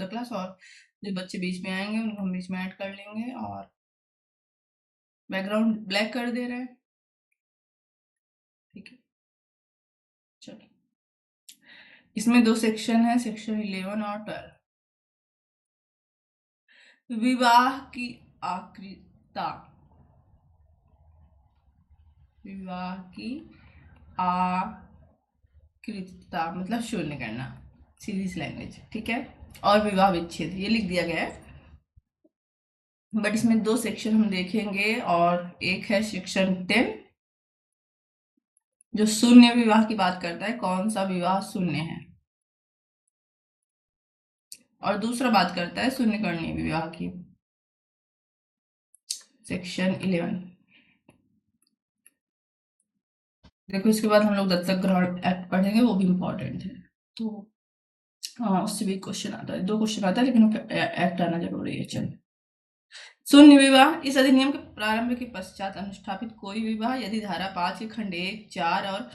The class, और जो बच्चे बीच में आएंगे उनको हम बीच में ऐड कर लेंगे, और बैकग्राउंड ब्लैक कर दे रहे हैं। ठीक है, चलो इसमें दो सेक्शन है, सेक्शन 11 और 12। विवाह की आकृता, विवाह की आकृता मतलब शून्य करना, सीधी सी लैंग्वेज। ठीक है, और विवाह विच्छेद ये लिख दिया गया है, बट इसमें दो सेक्शन हम देखेंगे, और एक है सेक्शन 10 जो शून्य विवाह की बात करता है, कौन सा विवाह शून्य है, और दूसरा बात करता है शून्य करणीय विवाह की, सेक्शन 11। देखो इसके बाद हम लोग दत्तक ग्रहण एक्ट पढ़ेंगे, वो भी इम्पोर्टेंट है। तो हाँ, उससे भी क्वेश्चन आता है, दो क्वेश्चन आता है, लेकिन एक्ट आना जरूरी है। चलो, शून्य विवाह इस अधिनियम के प्रारंभ के पश्चात अनुष्ठापित कोई विवाह यदि धारा 5 के खंड 1, 4 और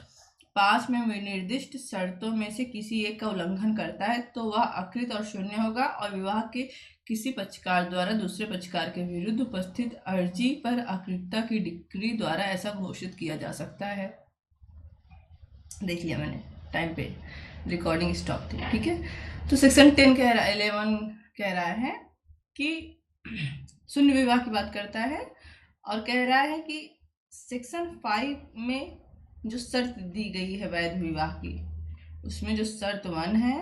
5 में निर्दिष्ट शर्तों में से किसी एक का उल्लंघन करता है तो वह अकृत और शून्य होगा, और विवाह के किसी पक्षकार द्वारा दूसरे पक्षकार के विरुद्ध उपस्थित अर्जी पर अकृतता की डिक्री द्वारा ऐसा घोषित किया जा सकता है। देख लिया मैंने, टाइम पे रिकॉर्डिंग स्टॉप थी। ठीक है, तो सेक्शन 10 कह रहा है, 11 कह रहा है कि शून्य विवाह की बात करता है, और कह रहा है कि सेक्शन 5 में जो शर्त दी गई है वैध विवाह की, उसमें जो शर्त 1 है,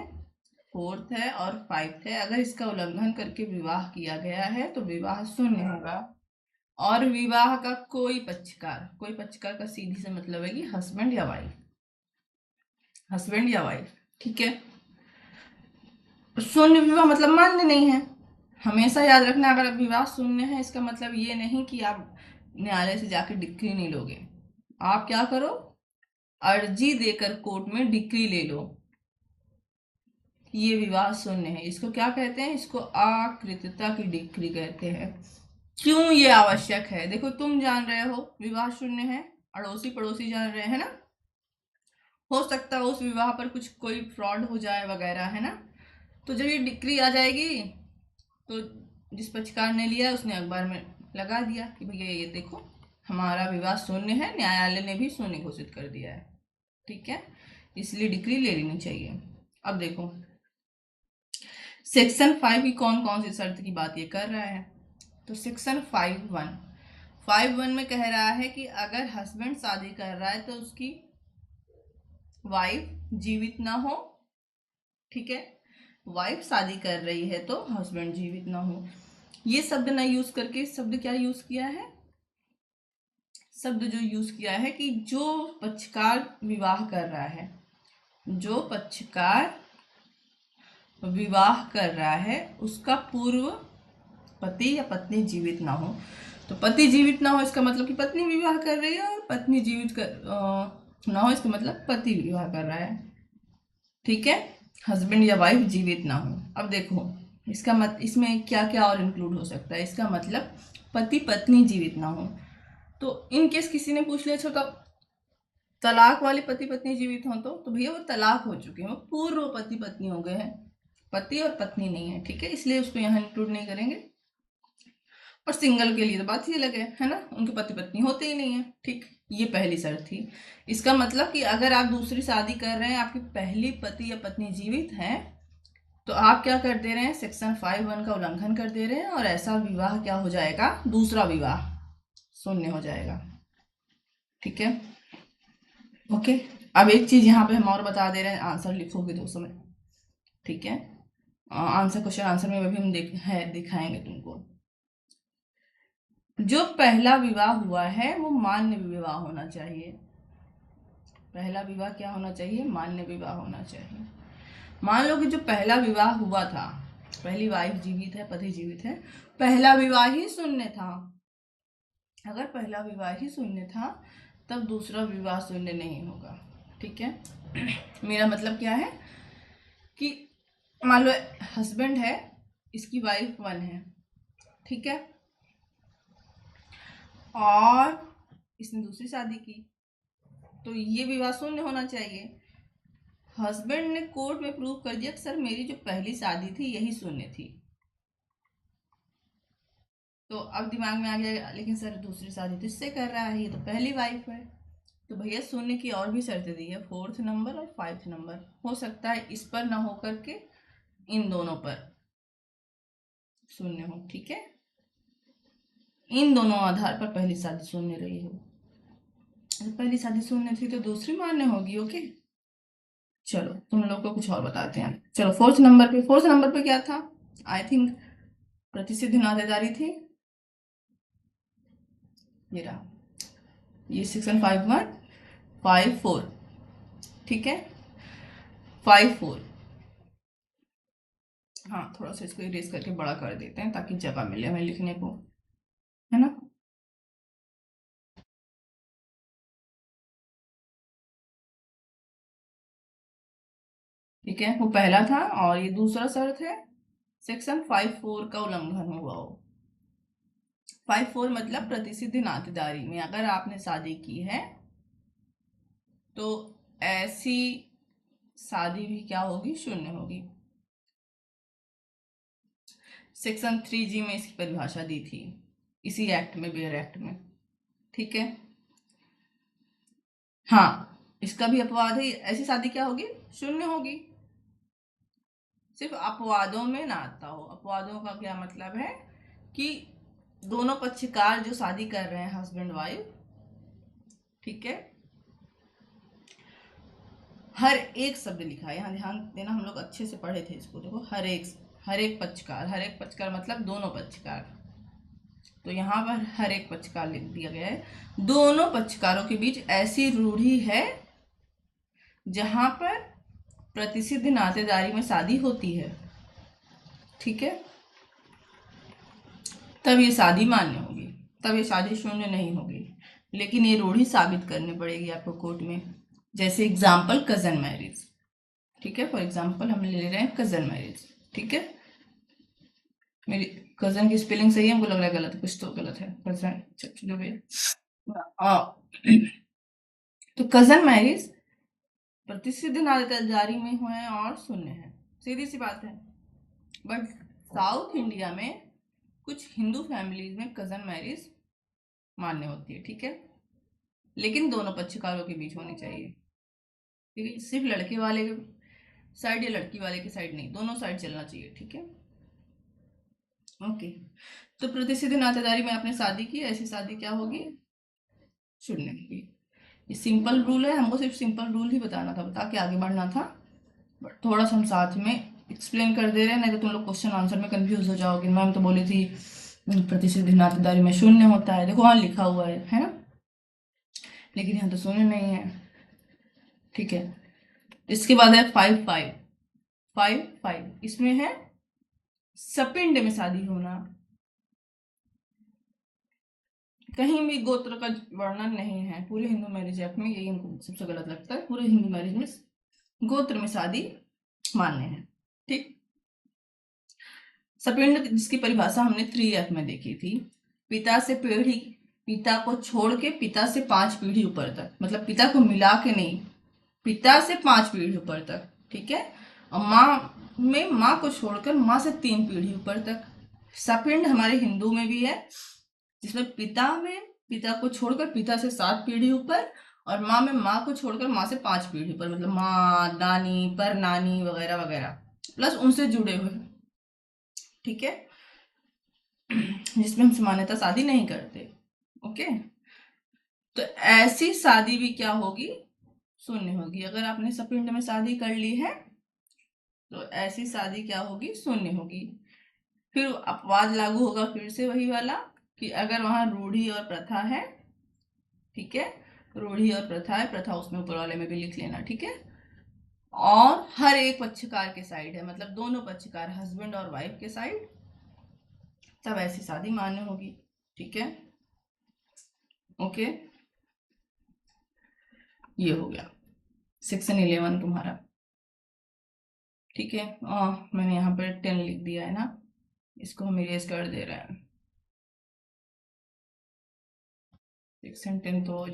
4th है और 5th है, अगर इसका उल्लंघन करके विवाह किया गया है तो विवाह शून्य होगा। और विवाह का कोई पक्षकार का सीधी से मतलब है कि हस्बैंड या वाइफ, ठीक है। शून्य विवाह मतलब मान्य नहीं है, हमेशा याद रखना। अगर विवाह शून्य है इसका मतलब ये नहीं कि आप न्यायालय से जाकर डिक्री नहीं लोगे, आप क्या करो, अर्जी देकर कोर्ट में डिक्री ले लो, ये विवाह शून्य है। इसको क्या कहते हैं, इसको आकृतता की डिक्री कहते हैं। क्यों ये आवश्यक है, देखो तुम जान रहे हो विवाह शून्य है, अड़ोसी पड़ोसी जान रहे हैं ना, हो सकता है उस विवाह पर कुछ कोई फ्रॉड हो जाए वगैरह, है ना। तो जब ये डिक्री आ जाएगी तो जिस पक्षकार ने लिया उसने अखबार में लगा दिया कि भैया ये देखो हमारा विवाह शून्य है, न्यायालय ने भी शून्य घोषित कर दिया है। ठीक है, इसलिए डिक्री ले लेनी चाहिए। अब देखो सेक्शन 5 की कौन कौन सी शर्त की बात ये कर रहा है, तो सेक्शन 5(1) में कह रहा है कि अगर हस्बैंड शादी कर रहा है तो उसकी वाइफ जीवित ना हो। ठीक है, वाइफ शादी कर रही है तो हस्बैंड जीवित ना हो। ये शब्द ना यूज करके शब्द क्या यूज किया है, शब्द जो यूज किया है कि जो पक्षकार विवाह कर रहा है, जो पक्षकार विवाह कर रहा है उसका पूर्व पति या पत्नी जीवित ना हो। तो पति जीवित ना हो इसका मतलब कि पत्नी विवाह कर रही है, और पत्नी जीवित ना हो इसका मतलब पति विवाह कर रहा है। ठीक है, हस्बैंड या वाइफ जीवित ना हो। अब देखो इसका इसमें क्या क्या और इंक्लूड हो सकता है, इसका मतलब पति पत्नी जीवित ना हो। तो इन केस किसी ने पूछ लिया छोटा तलाक वाले पति पत्नी जीवित हो तो भैया वो तलाक हो चुके हैं, वो पूर्व पति पत्नी हो गए हैं, पति और पत्नी नहीं है। ठीक है, इसलिए उसको यहाँ इंक्लूड नहीं करेंगे। और सिंगल के लिए तो बात ही अलग है ना, उनके पति पत्नी होते ही नहीं है। ठीक, ये पहली शर्त थी। इसका मतलब कि अगर आप दूसरी शादी कर रहे हैं, आपकी पहली पति या पत्नी जीवित है, तो आप क्या कर दे रहे हैं, सेक्शन 5(1) का उल्लंघन कर दे रहे हैं, और ऐसा विवाह क्या हो जाएगा, दूसरा विवाह शून्य हो जाएगा। ठीक है, ओके। अब एक चीज यहाँ पे हम और बता दे रहे हैं, आंसर लिखोगे दोस्तों में। ठीक है, आंसर क्वेश्चन आंसर में भी हम दिखाएंगे तुमको। जो पहला विवाह हुआ है वो मान्य विवाह होना चाहिए। पहला विवाह क्या होना चाहिए, मान्य विवाह होना चाहिए। मान लो कि जो पहला विवाह हुआ था, पहली वाइफ जीवित है, पति जीवित है, पहला विवाह ही शून्य था। अगर पहला विवाह ही शून्य था तब दूसरा विवाह शून्य नहीं होगा। ठीक है, मेरा मतलब क्या है कि मान लो हस्बैंड है, इसकी वाइफ 1 है, ठीक है, और इसने दूसरी शादी की, तो ये विवाह शून्य होना चाहिए। हस्बैंड ने कोर्ट में प्रूव कर दिया कि सर मेरी जो पहली शादी थी यही शून्य थी। तो अब दिमाग में आ गया लेकिन सर दूसरी शादी तो इससे कर रहा है, ये तो पहली वाइफ है। तो भैया शून्य की और भी शर्तें दी है, 4th नंबर और 5th नंबर। हो सकता है इस पर ना हो करके इन दोनों पर शून्य हो, ठीक है। इन दोनों आधार पर पहली शादी शून्य रही हो। तो पहली शादी शून्य थी तो दूसरी मान्य होगी। ओके, चलो तुम लोग को कुछ और बताते हैं। चलो 4th नंबर पे क्या था? आई थिंक प्रतिसिद्ध नातेदारी थी। ये रहा, ये सेक्शन 5.154, ठीक है, 5.4। हाँ, थोड़ा सा इसको इरेज करके बड़ा कर देते हैं ताकि जगह मिले हमें लिखने को, है ना। ठीक है, वो पहला था और ये दूसरा शर्त है सेक्शन 5.4 का उल्लंघन हुआ हो। 5.4 मतलब प्रतिसिद्ध नातेदारी में अगर आपने शादी की है तो ऐसी शादी भी क्या होगी? शून्य होगी। सेक्शन 3G में इसकी परिभाषा दी थी, इसी एक्ट में, बेयर एक्ट में, ठीक है। हाँ, इसका भी अपवाद है, ऐसी शादी क्या होगी? शून्य होगी। सिर्फ अपवादों में ना आता हो। अपवादों का क्या मतलब है कि दोनों पक्षकार जो शादी कर रहे हैं, हस्बैंड वाइफ, ठीक है, हर एक शब्द लिखा है, यहाँ ध्यान देना, हम लोग अच्छे से पढ़े थे इसको। देखो, हर एक पक्षकार मतलब दोनों पक्षकार। तो यहाँ पर हर एक पक्षकार लिख दिया गया है। दोनों पक्षकारों के बीच ऐसी रूढ़ी है जहां पर प्रतिसिद्ध नातेदारी में शादी होती है, ठीक है, तब ये शादी मान्य होगी, तब ये शादी शून्य नहीं होगी। लेकिन ये रूढ़ी साबित करनी पड़ेगी आपको कोर्ट में। जैसे एग्जाम्पल कजन मैरिज, ठीक है, फॉर एग्जाम्पल हम ले रहे हैं कजन मैरिज, ठीक है। मेरी कजन की स्पेलिंग सही है, हमको लग रहा है गलत है, कुछ तो गलत है। कजन, जो भी है। तो कजन मैरिज प्रतिसिद्ध नातेदारी में हुए और शून्य है, सीधी सी बात है। बट साउथ इंडिया में कुछ हिंदू फैमिलीज में कजन मैरिज मान्य होती है, ठीक है, लेकिन दोनों पक्षकारों के बीच होनी चाहिए, ठीक है। सिर्फ लड़के वाले के साइड या लड़की वाले के साइड नहीं, दोनों साइड चलना चाहिए, ठीक है। ओके, तो प्रतिसिद्ध नातेदारी में आपने शादी की, ऐसी शादी क्या होगी? शून्य होगी। ये सिंपल रूल है, हमको सिर्फ सिंपल रूल ही बताना था, बता के आगे बढ़ना था। बट थोड़ा सा हम साथ में एक्सप्लेन कर दे रहे हैं, नहीं तो तुम लोग क्वेश्चन आंसर में कंफ्यूज हो जाओगे। मैम तो बोली थी प्रतिसिद्ध नातेदारी में शून्य होता है, देखो वहाँ लिखा हुआ है ना, लेकिन यहाँ तो शून्य नहीं है, ठीक है। इसके बाद है 5.5, इसमें है सपिंड में शादी होना। कहीं भी गोत्र का वर्णन नहीं है पूरे हिंदू मैरिज एक्ट में, यही हमको सबसे गलत लगता है। पूरे हिंदू मैरिज में गोत्र में शादी मान्य है, ठीक। सपिंड जिसकी परिभाषा हमने 3F में देखी थी, पिता से पीढ़ी, पिता को छोड़ के पिता से 5 पीढ़ी ऊपर तक, मतलब पिता को मिला के नहीं, पिता से 5 पीढ़ी ऊपर तक, ठीक है। और माँ में माँ को छोड़कर माँ से 3 पीढ़ी ऊपर तक। सपिंड हमारे हिंदू में भी है, जिसमें पिता में पिता को छोड़कर पिता से 7 पीढ़ी ऊपर, और माँ में माँ को छोड़कर माँ से 5 पीढ़ी ऊपर, मतलब माँ, नानी, पर नानी वगैरह वगैरह, प्लस उनसे जुड़े हुए, ठीक है, जिसमें हम सामान्यतः शादी नहीं करते। ओके, तो ऐसी शादी भी क्या होगी? शून्य होगी। अगर आपने सपिंड में शादी कर ली है तो ऐसी शादी क्या होगी? शून्य होगी। फिर अपवाद लागू होगा, फिर से वही वाला कि अगर वहां रूढ़ी और प्रथा है, ठीक है, रूढ़ी और प्रथा है, प्रथा उसमें ऊपर वाले में भी लिख लेना, ठीक है, और हर एक पक्षकार के साइड है, मतलब दोनों पक्षकार हस्बैंड और वाइफ के साइड, तब ऐसी शादी मान्य होगी, ठीक है। ओके, ये हो गया सेक्शन 11 तुम्हारा, ठीक है। मैंने यहाँ पर 10 लिख दिया है ना, इसको हम इरेज कर दे रहे हैं। सेक्शन 10 तो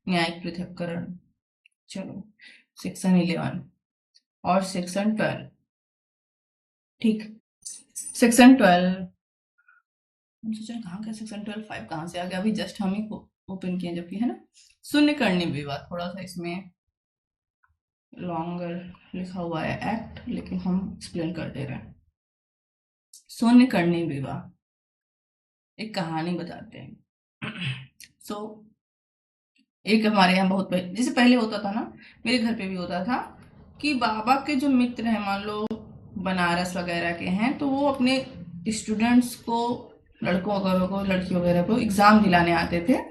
न्यायिक पृथक्करण। चलो सेक्शन 11, और सेक्शन 12। ठीक, सेक्शन 12 सोचा कहाँ का सेक्शन 12 5 कहाँ से आ गया, अभी जस्ट हम ही ओपन किए जबकि, है ना। शून्य करने विवाद, थोड़ा सा इसमें लॉन्गर लिखा हुआ है एक्ट, लेकिन हम एक्सप्लेन कर दे रहे हैं। शून्य करने विवाह एक कहानी बताते हैं। सो एक हमारे यहाँ बहुत पहले, जैसे पहले होता था ना, मेरे घर पे भी होता था कि बाबा के जो मित्र हैं, मान लो बनारस वगैरह के हैं, तो वो अपने स्टूडेंट्स को, लड़कों वगैरह को, लड़की वगैरह को एग्जाम दिलाने आते थे।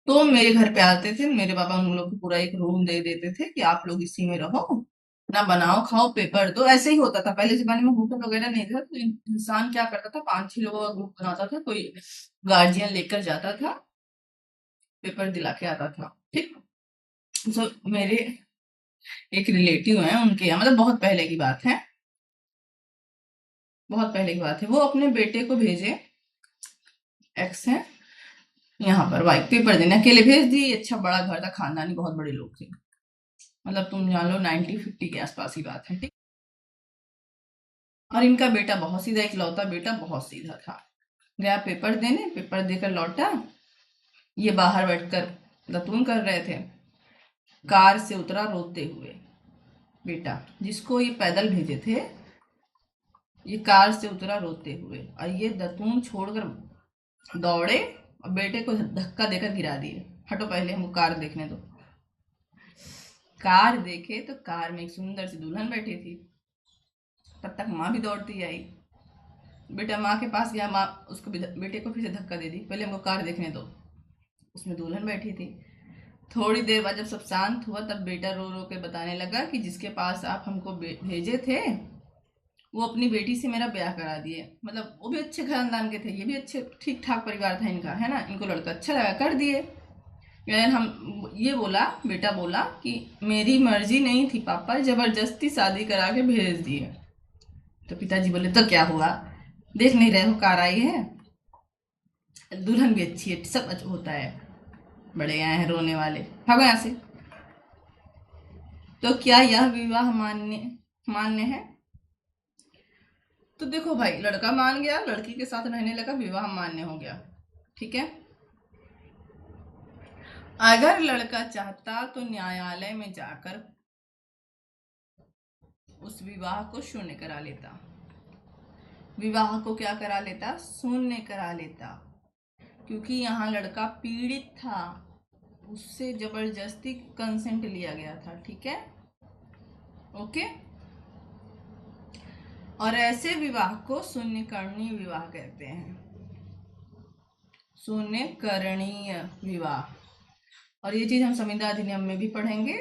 तो मेरे घर पे आते थे, मेरे पापा उन लोग को पूरा एक रूम दे देते थे कि आप लोग इसी में रहो, ना बनाओ खाओ पेपर दो। ऐसे ही होता था पहले जमाने में, होटल वगैरह नहीं था, तो इंसान क्या करता था, 5-6 लोगों का ग्रुप बनाता था, कोई गार्जियन लेकर जाता था, पेपर दिला के आता था। ठीक। तो मेरे एक रिलेटिव हैं, उनके यहाँ, मतलब बहुत पहले की बात है, बहुत पहले की बात है, वो अपने बेटे को भेजे, एक्स है यहाँ पर, वाई पेपर देने अकेले भेज दी। अच्छा बड़ा घर था, खानदानी बहुत बड़े लोग थे, मतलब तुम जान लो 90-50 के आसपास ही बात है। ठीक। और इनका बेटा बहुत सीधा, इकलौता बेटा बहुत सीधा था। गया पेपर देने, पेपर देकर लौटा, ये बाहर बैठकर दातून कर रहे थे, कार से उतरा रोते हुए बेटा, जिसको ये पैदल भेजे थे, ये कार से उतरा रोते हुए, और ये दातून छोड़कर दौड़े और बेटे को धक्का देकर गिरा दिए। हटो पहले हमको कार देखने दो। कार देखे तो कार में एक सुंदर सी दुल्हन बैठी थी। तब तक माँ भी दौड़ती आई, बेटा माँ के पास गया, माँ उसको बेटे को फिर से धक्का दे दी, पहले हमको कार देखने दो। उसमें दुल्हन बैठी थी। थोड़ी देर बाद जब सब शांत हुआ, तब बेटा रो रो के बताने लगा कि जिसके पास आप हमको भेजे थे, वो अपनी बेटी से मेरा ब्याह करा दिए। मतलब वो भी अच्छे खानदान के थे, ये भी अच्छे ठीक ठाक परिवार था इनका, है ना, इनको लड़का अच्छा लगा, कर दिए। यानी हम, ये बोला, बेटा बोला कि मेरी मर्जी नहीं थी पापा, जबरदस्ती शादी करा के भेज दिए। तो पिताजी बोले तो क्या हुआ, देख नहीं रहे हो कार आई है, दुल्हन भी अच्छी है, सब अच्छा होता है, बड़े आए हैं रोने वाले, भागो यहाँ से। तो क्या यह विवाह मान्य मान्य है? तो देखो भाई, लड़का मान गया, लड़की के साथ रहने लगा, विवाह मान्य हो गया। ठीक है। अगर लड़का चाहता तो न्यायालय में जाकर उस विवाह को शून्य करा लेता। विवाह को क्या करा लेता? शून्य करा लेता, क्योंकि यहाँ लड़का पीड़ित था, उससे जबरदस्ती कंसेंट लिया गया था। ठीक है, ओके। और ऐसे विवाह को शून्यकरणीय विवाह कहते हैं, शून्यकरणीय विवाह। और ये चीज हम संविदा अधिनियम में भी पढ़ेंगे।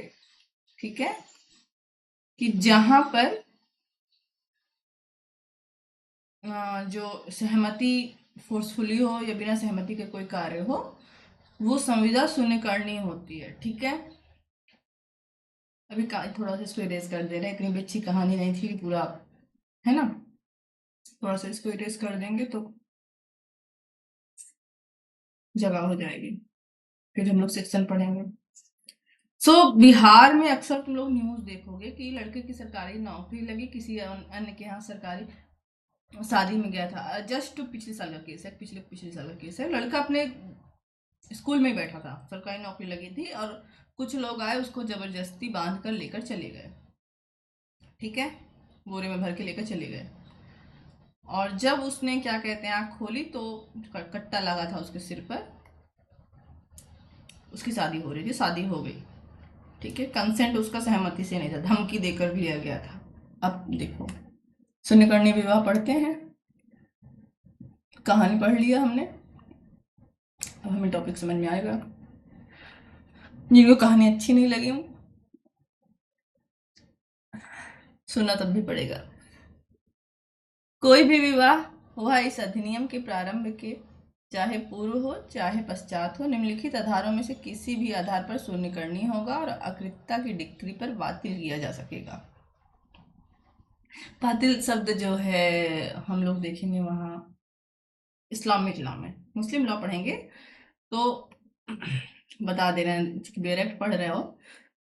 ठीक है, कि जहां पर जो सहमति फोर्सफुली हो या बिना सहमति के कोई कार्य हो, वो संविदा शून्यकरणीय होती है। ठीक है, अभी थोड़ा सा इसको इरेज कर दे रहे हैं, इतनी भी अच्छी कहानी नहीं थी पूरा, है ना, थोड़ा सा इसको इरेज कर देंगे तो जगह हो जाएगी, फिर हम लोग सेक्शन पढ़ेंगे। बिहार में अक्सर तुम लोग न्यूज देखोगे कि लड़के की सरकारी नौकरी लगी, किसी अन्य के यहाँ सरकारी शादी में गया था। जस्ट पिछले साल का केस है, पिछले साल का केस है। लड़का अपने स्कूल में ही बैठा था, सरकारी नौकरी लगी थी, और कुछ लोग आए, उसको जबरदस्ती बांध कर लेकर चले गए। ठीक है, बोरे में भर के लेकर चले गए, और जब उसने क्या कहते हैं आँख खोली तो कट्टा लगा था उसके सिर पर, उसकी शादी हो रही थी, शादी हो गई। ठीक है, कंसेंट उसका सहमति से नहीं था, धमकी देकर भी लिया गया था। अब देखो, शून्यकरणीय विवाह पढ़ते हैं, कहानी पढ़ लिया हमने, अब हमें टॉपिक समझ में आएगा। जिनको कहानी अच्छी नहीं लगी सुनना तब भी पड़ेगा। कोई भी विवाह वह इस अधिनियम के प्रारंभ के, चाहे पूर्व हो चाहे पश्चात हो, निम्नलिखित आधारों में से किसी भी आधार पर शून्यकरणीय होगा और अकृतता की डिग्री पर बातिल किया जा सकेगा। बातिल शब्द जो है हम लोग देखेंगे वहाँ इस्लामिक लॉ में, मुस्लिम लॉ पढ़ेंगे तो बता दे रहे हैं, डायरेक्ट पढ़ रहे हो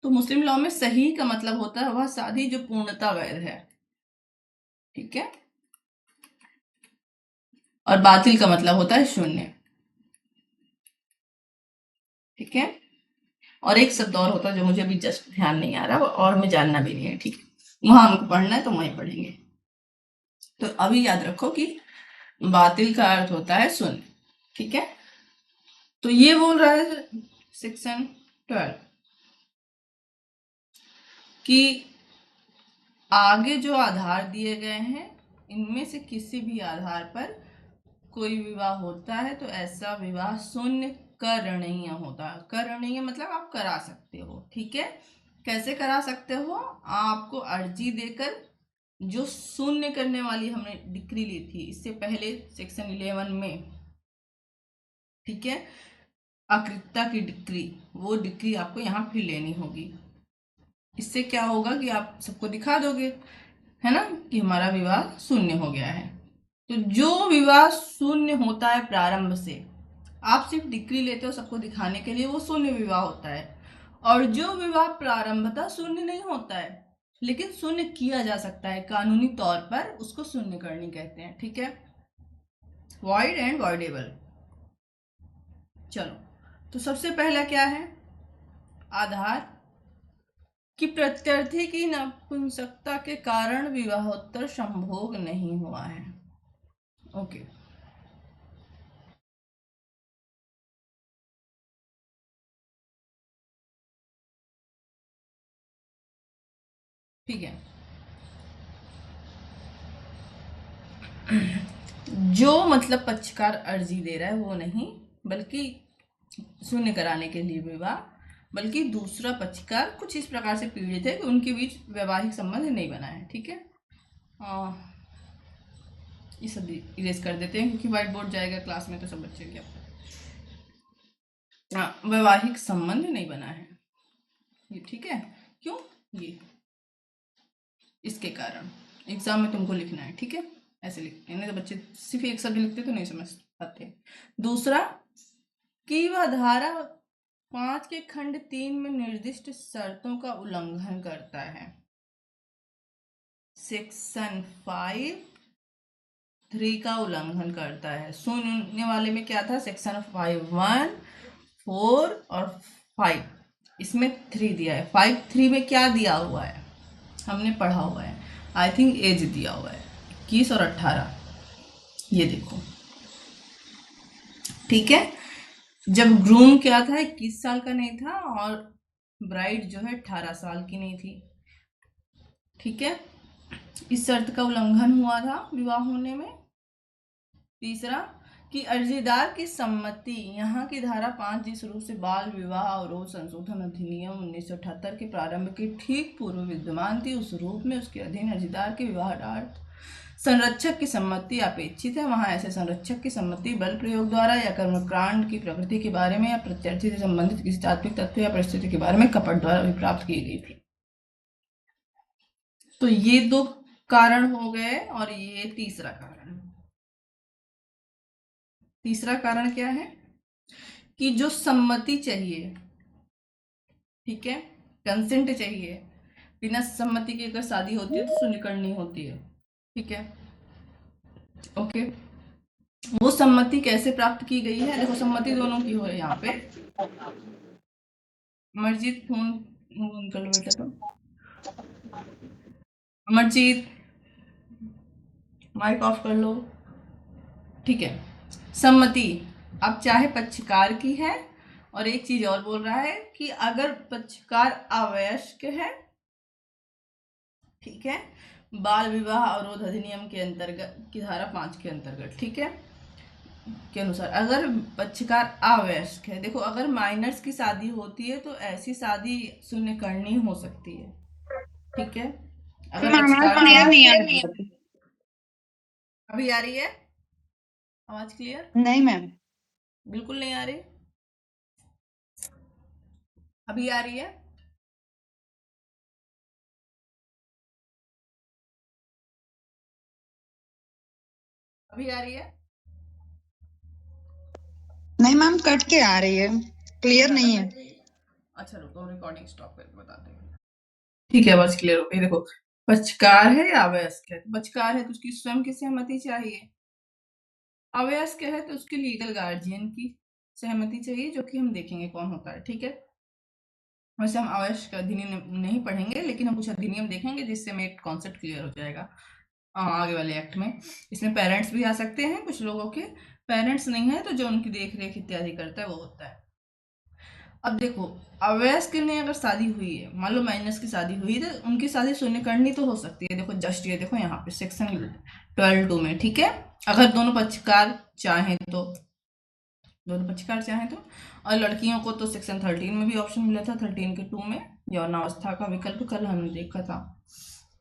तो मुस्लिम लॉ में सही का मतलब होता है वह शादी जो पूर्णता वैध है, ठीक है, और बातिल का मतलब होता है शून्य, ठीक है। और एक शब्द और होता है जो मुझे अभी जस्ट ध्यान नहीं आ रहा और मैं जानना भी नहीं है, ठीक है, वहां हमको पढ़ना है तो वहीं पढ़ेंगे। तो अभी याद रखो कि बातिल का अर्थ होता है शून्य, ठीक है। तो ये बोल रहा है सेक्शन 12 कि आगे जो आधार दिए गए हैं इनमें से किसी भी आधार पर कोई विवाह होता है तो ऐसा विवाह शून्य करणीय होता है। करणीय मतलब आप करा सकते हो, ठीक है। कैसे करा सकते हो? आपको अर्जी देकर, जो शून्य करने वाली हमने डिग्री ली थी इससे पहले सेक्शन 11 में, ठीक है, अकृतता की डिग्री, वो डिग्री आपको यहाँ फिर लेनी होगी। इससे क्या होगा कि आप सबको दिखा दोगे, है ना, कि हमारा विवाह शून्य हो गया है। तो जो विवाह शून्य होता है प्रारंभ से, आप सिर्फ डिग्री लेते हो सबको दिखाने के लिए, वो शून्य विवाह होता है। और जो विवाह प्रारंभतः शून्य नहीं होता है लेकिन शून्य किया जा सकता है कानूनी तौर पर, उसको शून्य करनी कहते हैं, ठीक है। Void and voidable. चलो, तो सबसे पहला क्या है? आधार कि प्रत्यर्थी की नपुंसकता के कारण विवाहोत्तर संभोग नहीं हुआ है। ओके, ठीक है। जो मतलब पक्षकार अर्जी दे रहा है वो नहीं, बल्कि शून्य कराने के लिए विवाह, बल्कि दूसरा पक्षकार कुछ इस प्रकार से पीड़ित है कि उनके बीच वैवाहिक संबंध नहीं बना है, ठीक है। ये सब इरेज कर देते हैं क्योंकि व्हाइट बोर्ड जाएगा क्लास में तो सब बच्चे क्या, वैवाहिक संबंध नहीं बना है ये, ठीक है। क्यों? ये इसके कारण एग्जाम में तुमको लिखना है, ठीक है, ऐसे लिख, नहीं तो बच्चे सिर्फ एक शब्द लिखते तो नहीं समझ पाते। दूसरा कि वह धारा 5 के खंड 3 में निर्दिष्ट शर्तों का उल्लंघन करता है। सेक्शन 5(3) का उल्लंघन करता है। सुनने वाले में क्या था? सेक्शन 5(1), 4 और 5, इसमें 3 दिया है। 5(3) में क्या दिया हुआ है हमने पढ़ा हुआ है, आई थिंक एज दिया हुआ है 21 और 18, ये देखो, ठीक है। जब ग्रूम क्या था 21 साल का नहीं था और ब्राइड जो है 18 साल की नहीं थी, ठीक है। इस शर्त का उल्लंघन हुआ था विवाह होने में। तीसरा कि अर्जीदार की सम्मति, यहाँ की धारा 5 जिस रूप से बाल विवाह अवरोध संशोधन अधिनियम 1978 के प्रारंभ के ठीक पूर्व विद्यमान थी, उस रूप में उसके अधीन अर्जीदार के विवाहार्थ संरक्षक की सम्मति अपेक्षित है। वहां ऐसे संरक्षक की सम्मति बल प्रयोग द्वारा या कर्मकांड की प्रकृति के बारे में या प्रत्यर्थी से संबंधित किसी तात्विक तथ्य या परिस्थिति के बारे में कपट द्वारा भी प्राप्त की गई थी। तो ये 2 कारण हो गए और ये तीसरा कारण। तीसरा कारण क्या है? कि जो सम्मति चाहिए, ठीक है, कंसेंट चाहिए, बिना सम्मति के अगर शादी होती है तो शून्य करनी होती है, ठीक है, ओके। वो सम्मति कैसे प्राप्त की गई है? देखो, सम्मति दोनों की हो है यहाँ पे। अमरजीत फोन कर लो बेटा, तो अमरजीत माइक ऑफ कर लो, ठीक है। सम्मति अब चाहे पक्षकार की है, और एक चीज और बोल रहा है कि अगर पक्षकार अवयस्क है, ठीक है, बाल विवाह अवरोध अधिनियम के अंतर्गत की धारा 5 के अंतर्गत, ठीक है, के अनुसार अगर पक्षकार अवयस्क है। देखो, अगर माइनर्स की शादी होती है तो ऐसी शादी शून्य करनी हो सकती है, ठीक है। अगर पक्षकार क्लियर नहीं आ रही है। अभी आ रही है आवाज क्लियर? नहीं मैम, बिल्कुल नहीं आ रही। अभी आ रही है? अभी आ रही है? नहीं मैम, कट के आ रही है, क्लियर नहीं है। अच्छा रुको, हम रिकॉर्डिंग स्टॉप करके बताते हैं। ठीक है, बस क्लियर हो गई। देखो, पक्षकार है या अवयस्क है? पक्षकार है तो उसकी स्वयं की सहमति चाहिए। अवयस्क है तो उसके लीगल गार्जियन की सहमति चाहिए, जो कि हम देखेंगे कौन होता है। ठीक है, वैसे हम अवयस्क अधिनियम नहीं पढ़ेंगे, लेकिन हम कुछ अधिनियम देखेंगे जिससे हमें एक कॉन्सेप्ट क्लियर हो जाएगा आगे वाले एक्ट में। इसमें पेरेंट्स भी आ सकते हैं, कुछ लोगों के पेरेंट्स नहीं है तो जो उनकी देख रेख इत्यादि करता है वो होता है। अब देखो, अवयस्क ने अगर शादी हुई है, मान लो माइनस की शादी हुई, तो उनकी शादी शून्य करनी तो हो सकती है। देखो जस्ट ये देखो यहाँ पे सेक्शन 12(2) में, ठीक है, अगर दोनों पक्षकार चाहें तो, दोनों पक्षकार चाहें तो। और लड़कियों को तो सेक्शन 13 में भी ऑप्शन मिला था, 13 के 2 में यौनावस्था का विकल्प कल हमने देखा था।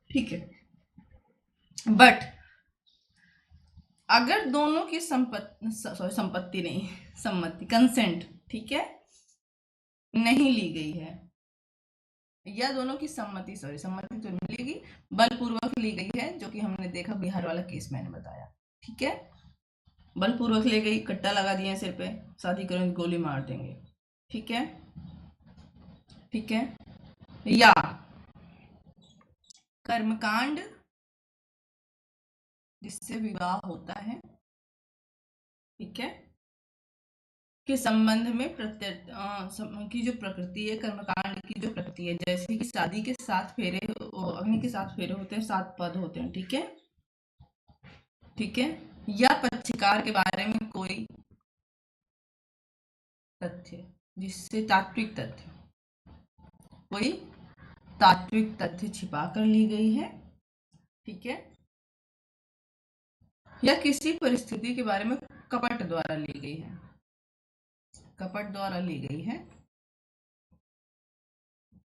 ठीक है, बट अगर दोनों की संपत्ति नहीं, सम्मति, कंसेंट, ठीक है, नहीं ली गई है, या दोनों की सम्मति, सम्मति तो मिलेगी, बलपूर्वक ली गई है, जो कि हमने देखा बिहार वाला केस मैंने बताया। ठीक है, बलपूर्वक ले गई, कट्टा लगा दिया सिर पे, शादी करेंगे गोली मार देंगे। ठीक है, ठीक है, या कर्मकांड जिससे विवाह होता है, ठीक है, के संबंध में की जो प्रकृति है, कर्मकांड की जो प्रकृति है, जैसे कि शादी के 7 फेरे, अग्नि के 7 फेरे होते हैं, 7 पद होते हैं। ठीक है, ठीक है, या पक्षकार के बारे में कोई तथ्य, जिससे तात्विक तथ्य, कोई तात्विक तथ्य छिपा कर ली गई है। ठीक है, या किसी परिस्थिति के बारे में कपट द्वारा ली गई है, कपट द्वारा ली गई है,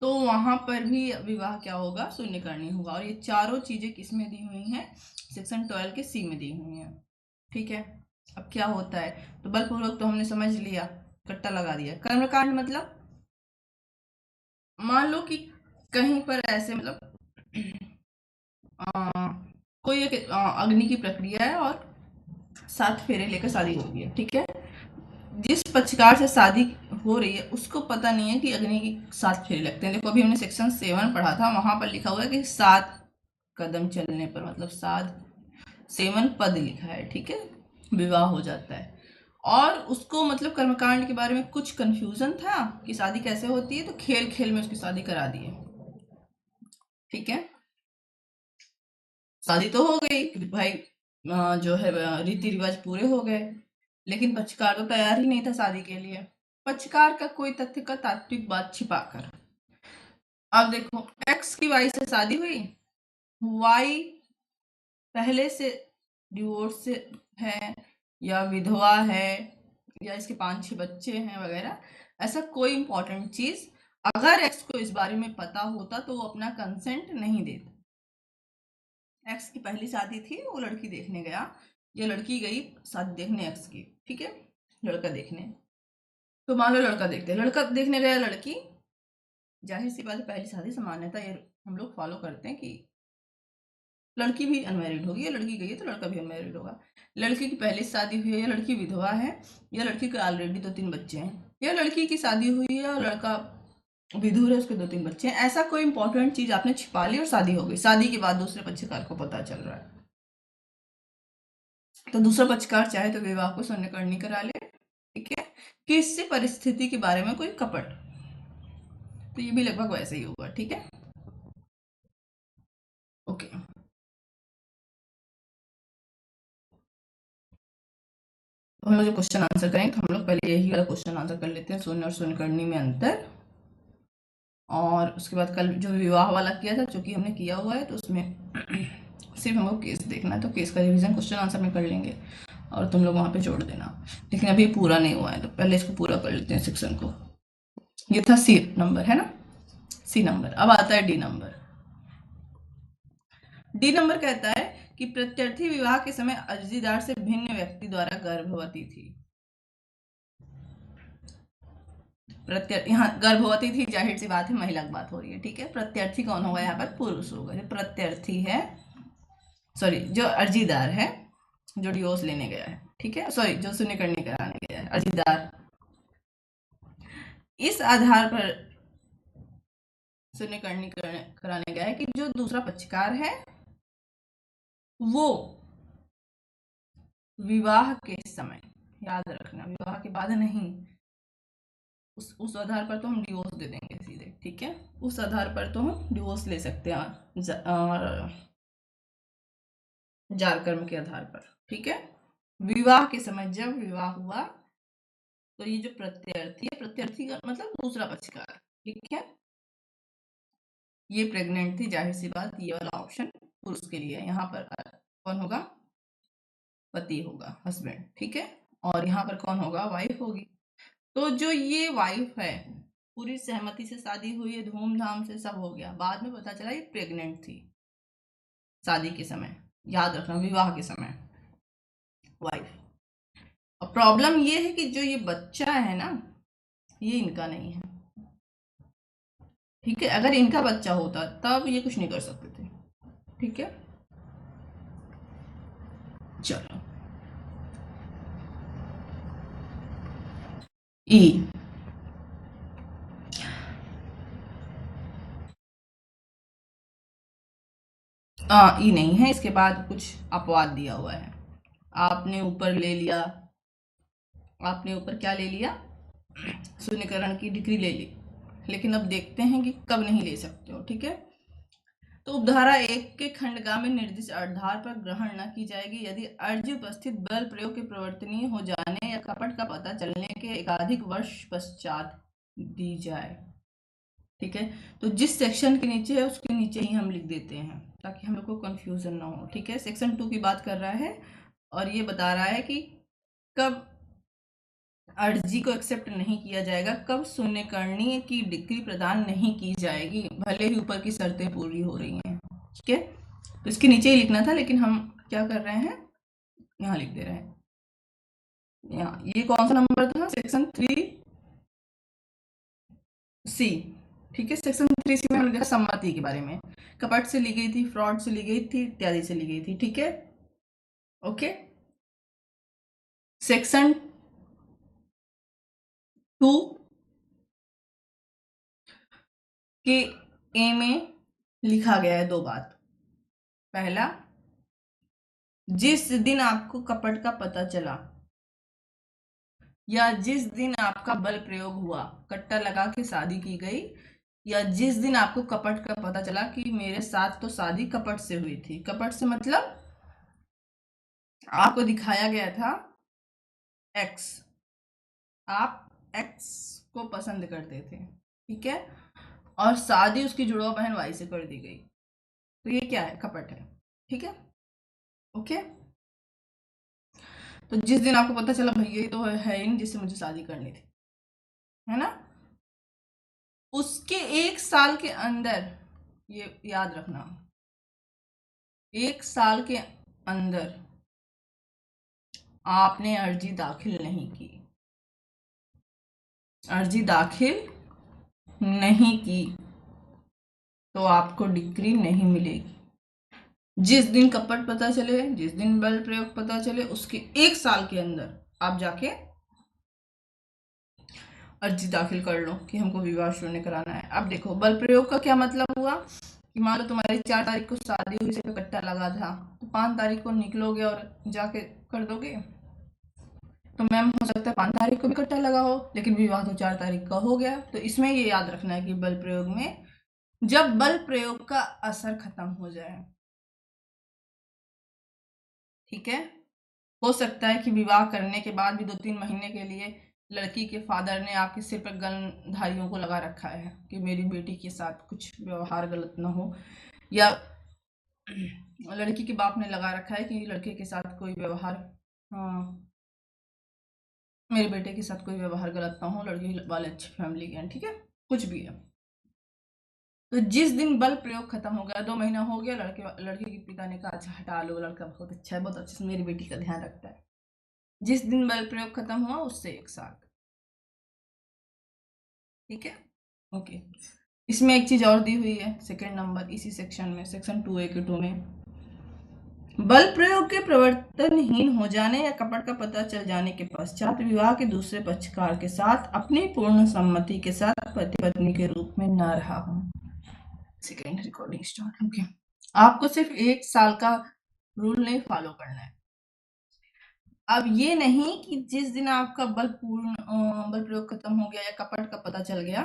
तो वहां पर भी विवाह क्या होगा, शून्यकरणीय होगा। और ये चारों चीजें किसमें दी हुई हैं, सेक्शन 12 के सी में दी हुई हैं। ठीक है, अब क्या होता है, तो बलपूर्वक तो हमने समझ लिया, कट्टा लगा दिया। कर्मकांड मतलब मान लो कि कहीं पर ऐसे मतलब कोई एक अग्नि की प्रक्रिया है और 7 फेरे लेकर शादी हो रही है। ठीक है, जिस पक्षकार से शादी हो रही है उसको पता नहीं है कि अग्नि की 7 फेरे लगते हैं। देखो अभी हमने सेक्शन 7 पढ़ा था, वहां पर लिखा हुआ है कि 7 कदम चलने पर, मतलब 7 पद लिखा है। ठीक है, विवाह हो जाता है। और उसको मतलब कर्मकांड के बारे में कुछ कंफ्यूजन था कि शादी कैसे होती है, तो खेल खेल में उसकी शादी करा दी है। ठीक है, शादी तो हो गई कि भाई जो है रीति रिवाज पूरे हो गए, लेकिन पक्षकार तो तैयार ही नहीं था शादी के लिए। पक्षकार का कोई तथ्य का तात्विक बात छिपाकर, अब देखो एक्स की वाई से शादी हुई, वाई पहले से डिवोर्स से है, या विधवा है, या इसके 5-6 बच्चे हैं वगैरह, ऐसा कोई इंपॉर्टेंट चीज अगर एक्स को इस बारे में पता होता तो वो अपना कंसेंट नहीं देता। एक्स की पहली शादी थी, वो लड़की देखने गया, या लड़की गई शादी देखने एक्स की। ठीक है, लड़का देखने, तो मान लो लड़का देखते, लड़का देखने गया लड़की, जाहिर सी बात है पहली शादी सामान्यता ये हम लोग फॉलो करते हैं कि लड़की भी अनमैरिड होगी, या लड़की गई है तो लड़का भी अनमैरिड होगा। लड़की की पहले शादी हुई है, या लड़की विधवा है, या लड़की के ऑलरेडी 2-3 बच्चे हैं, या लड़की की शादी हुई है और लड़का विधुर है, उसके 2-3 बच्चे हैं, ऐसा कोई इंपॉर्टेंट चीज आपने छिपा ली और शादी हो गई। शादी के बाद दूसरे पक्षकार को पता चल रहा है, तो दूसरा पक्षकार चाहे तो विवाह को शून्यकरणी करा ले। ठीक है, किसी परिस्थिति के बारे में कोई कपट, तो ये भी लगभग वैसे ही होगा। ठीक है, ओके। तो हम लोग जो क्वेश्चन आंसर करेंगे, तो हम लोग पहले यही वाला क्वेश्चन आंसर कर लेते हैं, शून्य और शून्यकरणी में अंतर। और उसके बाद कल जो विवाह वाला किया था, जो कि हमने किया हुआ है, तो उसमें सिर्फ हमको केस देखना है, तो केस का रिवीजन क्वेश्चन आंसर में कर लेंगे और तुम लोग वहां पे जोड़ देना। लेकिन अभी पूरा नहीं हुआ है, तो पहले इसको पूरा कर लेते हैं सेक्शन को। ये था सी नंबर, है ना, सी नंबर। अब आता है डी नंबर। डी नंबर कहता है कि प्रत्यर्थी विवाह के समय अर्जीदार से भिन्न व्यक्ति द्वारा गर्भवती थी। यहाँ गर्भवती थी, जाहिर सी बात है महिला की बात हो रही है। ठीक है, प्रत्यर्थी कौन होगा यहाँ पर, पुरुष होगा। जो प्रत्यर्थी है, सॉरी जो अर्जीदार है, जो डिवोर्स लेने गया है, ठीक है, सॉरी जो शून्यकरणी कराने गया है, अर्जीदार इस आधार पर शून्यकरणी कराने गया है कि जो दूसरा पक्षकार है वो विवाह के समय, याद रखना विवाह के बाद नहीं, उस आधार पर तो हम डिवोर्स दे देंगे सीधे, ठीक है, उस आधार पर तो हम डिवोर्स ले सकते हैं जार कर्म के आधार पर, ठीक है। विवाह के समय जब विवाह हुआ तो ये जो प्रत्यर्थी है, प्रत्यर्थी का मतलब दूसरा पक्षकार, ठीक है, ये प्रेग्नेंट थी, जाहिर सी बात ये वाला ऑप्शन पुरुष के लिए, यहाँ पर कौन होगा, पति होगा, हस्बैंड, ठीक है, और यहाँ पर कौन होगा, वाइफ होगी। तो जो ये वाइफ है पूरी सहमति से शादी हुई है, धूमधाम से सब हो गया, बाद में पता चला ये प्रेग्नेंट थी शादी के समय, याद रखना विवाह के समय वाइफ। और प्रॉब्लम ये है कि जो ये बच्चा है ना ये इनका नहीं है, ठीक है, अगर इनका बच्चा होता तब ये कुछ नहीं कर सकते थे, ठीक है। चलो ई ई नहीं है, इसके बाद कुछ अपवाद दिया हुआ है, आपने ऊपर ले लिया, आपने ऊपर क्या ले लिया, शून्यकरण की डिग्री ले ली, लेकिन अब देखते हैं कि कब नहीं ले सकते हो, ठीक है। तो उपधारा 1 के खंडगा में निर्दिष्ट आधार पर ग्रहण न की जाएगी यदि अर्जी उपस्थित बल प्रयोग के प्रवर्तनीय हो जाने या कपट का पता चलने के एकाधिक वर्ष पश्चात दी जाए, ठीक है। तो जिस सेक्शन के नीचे है उसके नीचे ही हम लिख देते हैं ताकि हम लोग को कंफ्यूजन ना हो, ठीक है। सेक्शन 2 की बात कर रहा है और ये बता रहा है कि कब अर्जी को एक्सेप्ट नहीं किया जाएगा, कब शून्यकरणी की डिग्री प्रदान नहीं की जाएगी, भले ही ऊपर की शर्तें पूरी हो रही हैं, ठीक है। तो इसके नीचे ही लिखना था लेकिन हम क्या कर रहे हैं, यहाँ लिख दे रहे हैं। यहाँ ये कौन सा नंबर था, सेक्शन 3C, ठीक है। सेक्शन 3C में हमने देखा सम्मति के बारे में, कपट से ली गई थी, फ्रॉड से ली गई थी, इत्यादि से ली गई थी, ठीक है, ओके। सेक्शन 2 के ए में लिखा गया है 2 बात। पहला, जिस दिन आपको कपट का पता चला या जिस दिन आपका बल प्रयोग हुआ, कट्टा लगा के शादी की गई, या जिस दिन आपको कपट का पता चला कि मेरे साथ तो शादी कपट से हुई थी, कपट से मतलब आपको दिखाया गया था एक्स, आप एक्स को पसंद करते थे, ठीक है, और शादी उसकी जुड़वा बहन वाई से कर दी गई, तो ये क्या है, कपट है, ठीक है, ओके। तो जिस दिन आपको पता चला भैया ये तो है ही नहीं जिससे मुझे शादी करनी थी, है ना, उसके 1 साल के अंदर, ये याद रखना, 1 साल के अंदर आपने अर्जी दाखिल नहीं की, अर्जी दाखिल नहीं की तो आपको डिग्री नहीं मिलेगी। जिस दिन कपट पता चले, जिस दिन बल प्रयोग पता चले, उसके 1 साल के अंदर आप जाके अर्जी दाखिल कर लो कि हमको विवाह शून्य कराना है। अब देखो बल प्रयोग का क्या मतलब हुआ कि मान लो तुम्हारी 4 तारीख को शादी हुई से कट्टा लगा था, तो 5 तारीख को निकलोगे और जाके कर दोगे, तो मैम हो सकता है 5 तारीख को भी कट्टा लगा हो, लेकिन विवाह तो 4 तारीख का हो गया। तो इसमें ये याद रखना है कि बल प्रयोग में जब बल प्रयोग का असर खत्म हो जाए, ठीक है, हो सकता है कि विवाह करने के बाद भी 2-3 महीने के लिए लड़की के फादर ने आपके सिर पर गनधारियों को लगा रखा है कि मेरी बेटी के साथ कुछ व्यवहार गलत ना हो, या लड़की के बाप ने लगा रखा है कि लड़के के साथ कोई व्यवहार, हाँ, मेरे बेटे के साथ कोई व्यवहार गलत ना हो, लड़की वाले अच्छी फैमिली के हैं, ठीक है, कुछ भी है। तो जिस दिन बल प्रयोग खत्म हो गया, 2 महीना हो गया, लड़के के पिता ने कहा अच्छा हटा लो, लड़का बहुत अच्छा है, बहुत अच्छे से मेरी बेटी का ध्यान रखता है, जिस दिन बल प्रयोग खत्म हुआ उससे 1 साल, ठीक है, ओके। इसमें एक चीज और दी हुई है, सेकंड नंबर इसी सेक्शन में, सेक्शन 2A के 2 में, बल प्रयोग के प्रवर्तनहीन हो जाने या कपट का पता चल जाने के पश्चात विवाह के दूसरे पक्षकार के साथ अपनी पूर्ण सम्मति के साथ पति पत्नी के रूप में न रहा हो। Second recording start. ओके, आपको सिर्फ 1 साल का रूल नहीं फॉलो करना है। अब ये नहीं कि जिस दिन आपका बल प्रयोग खत्म हो गया या कपट का पता चल गया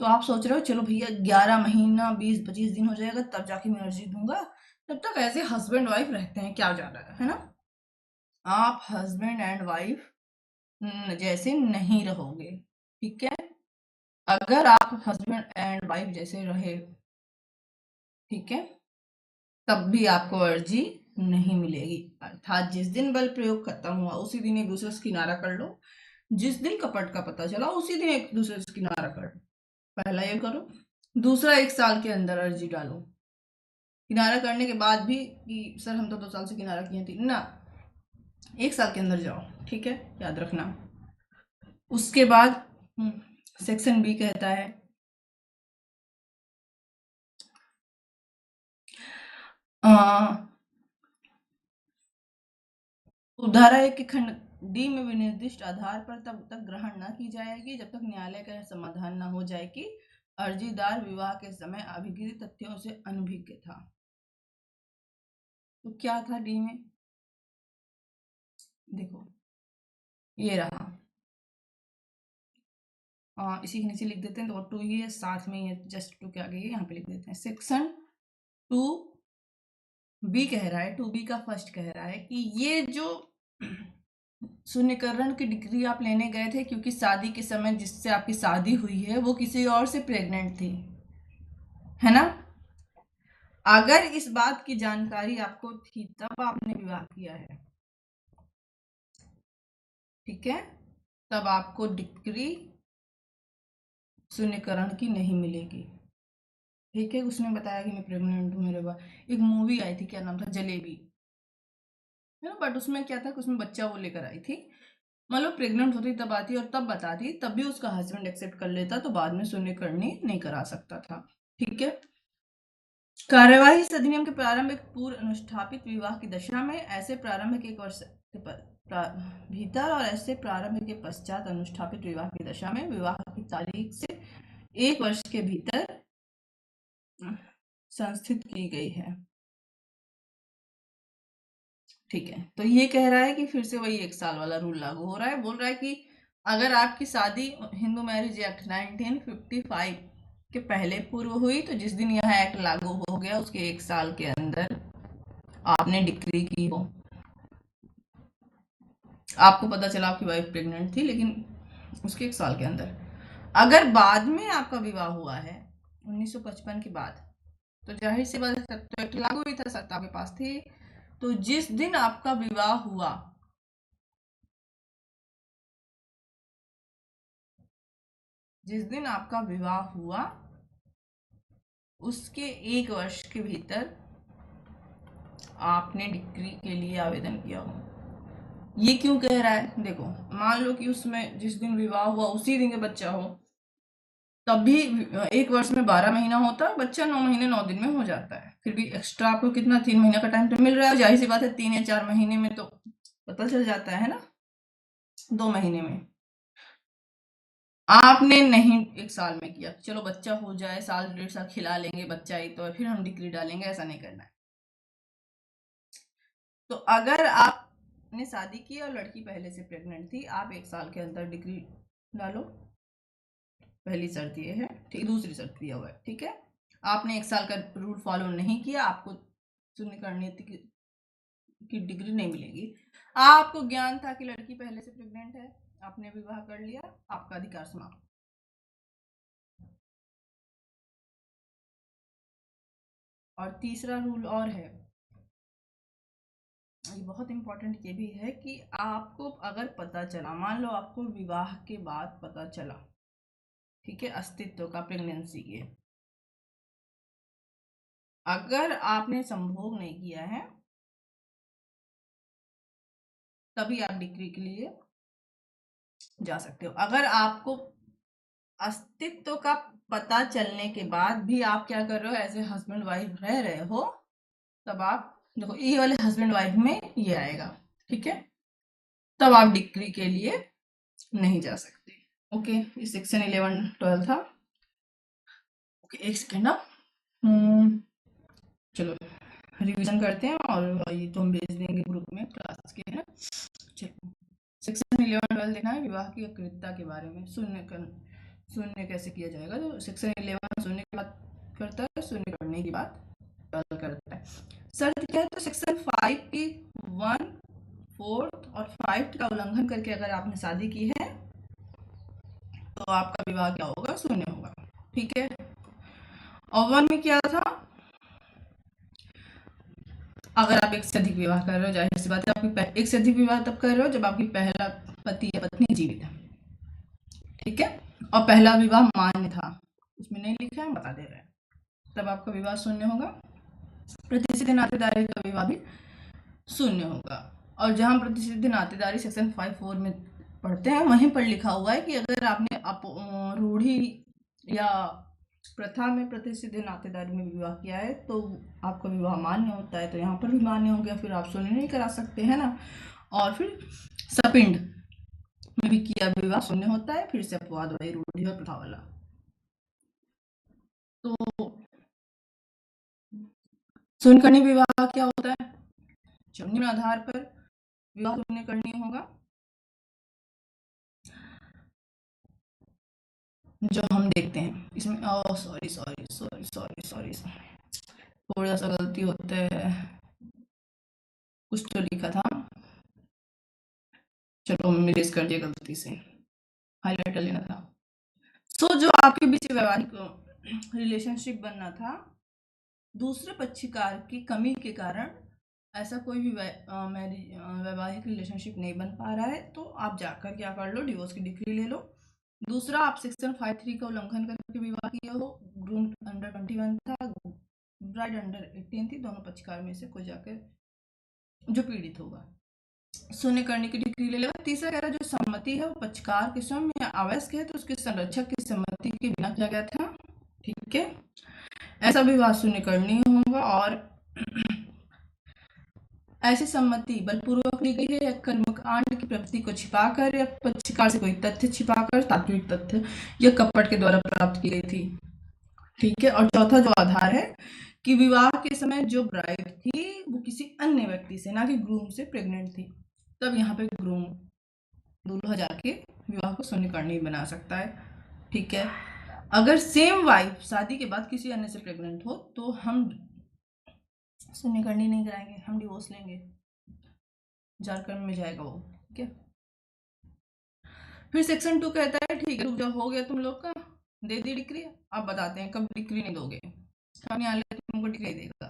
तो आप सोच रहे हो चलो भैया 11 महीना 20-25 दिन हो जाएगा तब जाके मैं अर्जी दूंगा। तब तक ऐसे हस्बैंड वाइफ रहते हैं, क्या जा रहा है ना। आप हस्बैंड एंड वाइफ जैसे नहीं रहोगे, ठीक है। अगर आप हस्बैंड एंड वाइफ जैसे रहे, ठीक है, तब भी आपको अर्जी नहीं मिलेगी। अर्थात जिस दिन बल प्रयोग खत्म हुआ उसी दिन एक दूसरे से किनारा कर लो, जिस दिन कपट का पता चला उसी दिन एक दूसरे से किनारा कर लो। पहला ये करो। दूसरा, 1 साल के अंदर अर्जी डालो। किनारा करने के बाद भी कि सर हम तो 2 साल से किनारा किए थे ना, 1 साल के अंदर जाओ, ठीक है, याद रखना। उसके बाद सेक्शन बी कहता है धारा 1 के खंड डी में विनिर्दिष्ट आधार पर तब तक ग्रहण न की जाएगी जब तक न्यायालय का यह समाधान न हो जाए कि अर्जीदार विवाह के समय अभिगित तथ्यों से अनभिज्ञ था। तो क्या था डी में, देखो ये रहा। इसी के नीचे लिख देते हैं, तो 2 ही है, साथ में ये जस्ट 2 के आगे यहाँ पे लिख देते हैं। सेक्शन 2 बी कह रहा है, 2B का फर्स्ट कह रहा है कि ये जो शून्यकरण की डिग्री आप लेने गए थे क्योंकि शादी के समय जिससे आपकी शादी हुई है वो किसी और से प्रेग्नेंट थी, है ना। अगर इस बात की जानकारी आपको थी तब आपने विवाह किया है, ठीक है, तब आपको डिग्री शून्यकरण की नहीं मिलेगी, ठीक है। उसने बताया कि मैं प्रेग्नेंट हूँ, मेरे बाद एक मूवी आई थी, क्या नाम था, जलेबी, है ना। बट उसमें क्या था कि उसमें बच्चा वो लेकर आई थी, मतलब प्रेग्नेंट होती तब आती और तब बताती, तब भी उसका हस्बैंड एक्सेप्ट कर लेता तो बाद में शून्यकरणी नहीं करा सकता था, ठीक है। कार्यवाही इस अधिनियम के प्रारंभिक पूर्व अनुष्ठापित विवाह की दशा में, ऐसे प्रारंभिक 1 वर्ष के भीतर और ऐसे प्रारंभ के पश्चात अनुष्ठापित विवाह की दशा में विवाह की तारीख से 1 वर्ष के भीतर संस्थित की गई है, ठीक है। तो ये कह रहा है कि फिर से वही 1 साल वाला रूल लागू हो रहा है। बोल रहा है कि अगर आपकी शादी हिंदू मैरिज एक्ट 1955 के पहले पूर्व हुई तो जिस दिन यह एक्ट लागू हो गया उसके 1 साल के अंदर आपने डिक्री की हो, आपको पता चला आपकी वाइफ प्रेग्नेंट थी लेकिन उसके 1 साल के अंदर, अगर बाद में आपका विवाह हुआ है 1955 के बाद, तो जाहिर सी बात है तो एक्ट लागू ही था, सत्ता आपके पास थी। तो जिस दिन आपका विवाह हुआ, जिस दिन आपका विवाह हुआ उसके 1 वर्ष के भीतर आपने डिग्री के लिए आवेदन किया हो। ये क्यों कह रहा है, देखो मान लो कि उसमें जिस दिन विवाह हुआ उसी दिन के बच्चा हो, तब भी 1 वर्ष में 12 महीना होता है, बच्चा 9 महीने 9 दिन में हो जाता है, फिर भी एक्स्ट्रा आपको कितना 3 महीना का टाइम तो मिल रहा है। जाहिर सी बात है 3 या 4 महीने में तो पता चल जाता है ना, 2 महीने में। आपने नहीं 1 साल में किया, चलो बच्चा हो जाए, साल 1.5 साल खिला लेंगे बच्चा ही तो फिर हम डिग्री डालेंगे, ऐसा नहीं करना है। तो अगर आपने शादी की और लड़की पहले से प्रेग्नेंट थी, आप 1 साल के अंदर डिग्री डालो, पहली शर्त ये है, ठीक। दूसरी शर्त दिया हुआ है, ठीक है, आपने 1 साल का रूल फॉलो नहीं किया, आपको शून्यकरण की डिग्री नहीं मिलेगी। आपको ज्ञान था कि लड़की पहले से प्रेग्नेंट है, आपने विवाह कर लिया, आपका अधिकार समाप्त। और तीसरा रूल और है, ये बहुत इंपॉर्टेंट ये भी है कि आपको अगर पता चला, मान लो आपको विवाह के बाद पता चला, ठीक है, अस्तित्व का प्रेगनेंसी के, अगर आपने संभोग नहीं किया है तभी आप डिग्री के लिए जा सकते हो। अगर आपको अस्तित्व का पता चलने के बाद भी आप क्या कर रहे हो, एज ए हस्बैंड वाइफ रह रहे हो, तब आप देखो ये वाले हस्बैंड वाइफ में ये आएगा, ठीक है, तब आप डिक्री के लिए नहीं जा सकते। ओके, ये सेक्शन 11-12 था। ओके, एक सेकेंड ना, चलो रिवीजन करते हैं और ये तो हम भेज देंगे ग्रुप में क्लास के, है ना। चलो, सेक्शन 11-12 देखना है विवाह की अकृतता के बारे में। शून्य कैसे किया जाएगा, तो सेक्शन 11 शून्य की बात करता है, शून्य करने की बात करता है। शर्त क्या है, तो सेक्शन 5 की 1, 4 और 5 का उल्लंघन करके अगर आपने शादी की है तो आपका विवाह क्या होगा, शून्य होगा, ठीक है। और 1 में क्या था, अगर आप एक से अधिक विवाह कर रहे हो, जाहिर सी बात है आपकी एक से अधिक विवाह तब कर रहे हो जब आपकी पहला पति या पत्नी जीवित है, ठीक है, और पहला विवाह मान्य था, उसमें नहीं लिखा है, बता दे रहे हैं, तब आपका विवाह शून्य होगा। प्रतिसिद्धि नातेदारी का विवाह भी शून्य होगा। और जहां प्रतिसिद्धि नातेदारी सेक्शन 5(4) में पढ़ते हैं, वहीं पर लिखा हुआ है कि अगर आपने रूढ़ी या प्रथा में प्रतिसिद्धि नातेदारी में विवाह किया है तो आपका विवाह मान्य होता है, तो यहाँ पर भी मान्य हो गया, फिर आप शून्य नहीं करा सकते, है ना। और फिर सपिंड में भी किया विवाह शून्य होता है, फिर से अपवाद वही रूढ़ी और प्रथा वाला। तो शून्य करनी विवाह क्या होता है, निम्न आधार पर विवाह शून्य करनी होगा, जो हम देखते हैं इसमें। Sorry sorry sorry sorry sorry, थोड़ा सा गलती होता है, कुछ तो लिखा था, चलो मैंने रेस कर दिया गलती से, हाईलाइटर लेना था। तो जो आपके बीच वैवाहिक रिलेशनशिप बनना था, दूसरे पक्षकार की कमी के कारण ऐसा कोई भी वैवाहिक रिलेशनशिप नहीं बन पा रहा है, तो आप जाकर क्या कर लो, डिवोर्स की डिग्री ले लो। दूसरा, आप सेक्शन 5(3) का उल्लंघन करके विवाह किए हो, ग्रूम अंडर 21 था, ब्राइड अंडर 18 थी, दोनों पक्षकार में से कोई जाकर जो पीड़ित होगा, शून्य करने की डिग्री ले लेगा। तीसरा कह रहा है जो सम्मति है वो पक्षकार के स्वयं या अवयस्क है तो उसके संरक्षक की सम्मति के बिना किया गया था, ठीक है, ऐसा विवाह शून्य करनी होगा। और ऐसी सम्मति बलपूर्वक ली गई है या कर्मकांड की प्रवृत्ति को छिपाकर या पक्षकार से कोई तथ्य छिपाकर, तात्विक तथ्य या कपट के द्वारा प्राप्त की गई थी, ठीक है। और चौथा जो आधार है कि विवाह के समय जो ब्राइड थी वो किसी अन्य व्यक्ति से, ना कि ग्रूम से, प्रेग्नेंट थी, तब यहाँ पे ग्रूम दूल्हा जाके विवाह को शून्य करनी बना सकता है, ठीक है। अगर सेम वाइफ शादी के बाद किसी अन्य से प्रेग्नेंट हो तो हम शून्य करनी नहीं कराएंगे, हम डिवोर्स लेंगे, झारखंड में जाएगा वो, ठीक है। फिर सेक्शन 2 कहता है ठीक है रुक जाओ, हो गया तुम लोग का, दे दी डिग्री, अब बताते हैं कब डिग्री नहीं दोगे, सामने आने तुमको डिग्री देगा।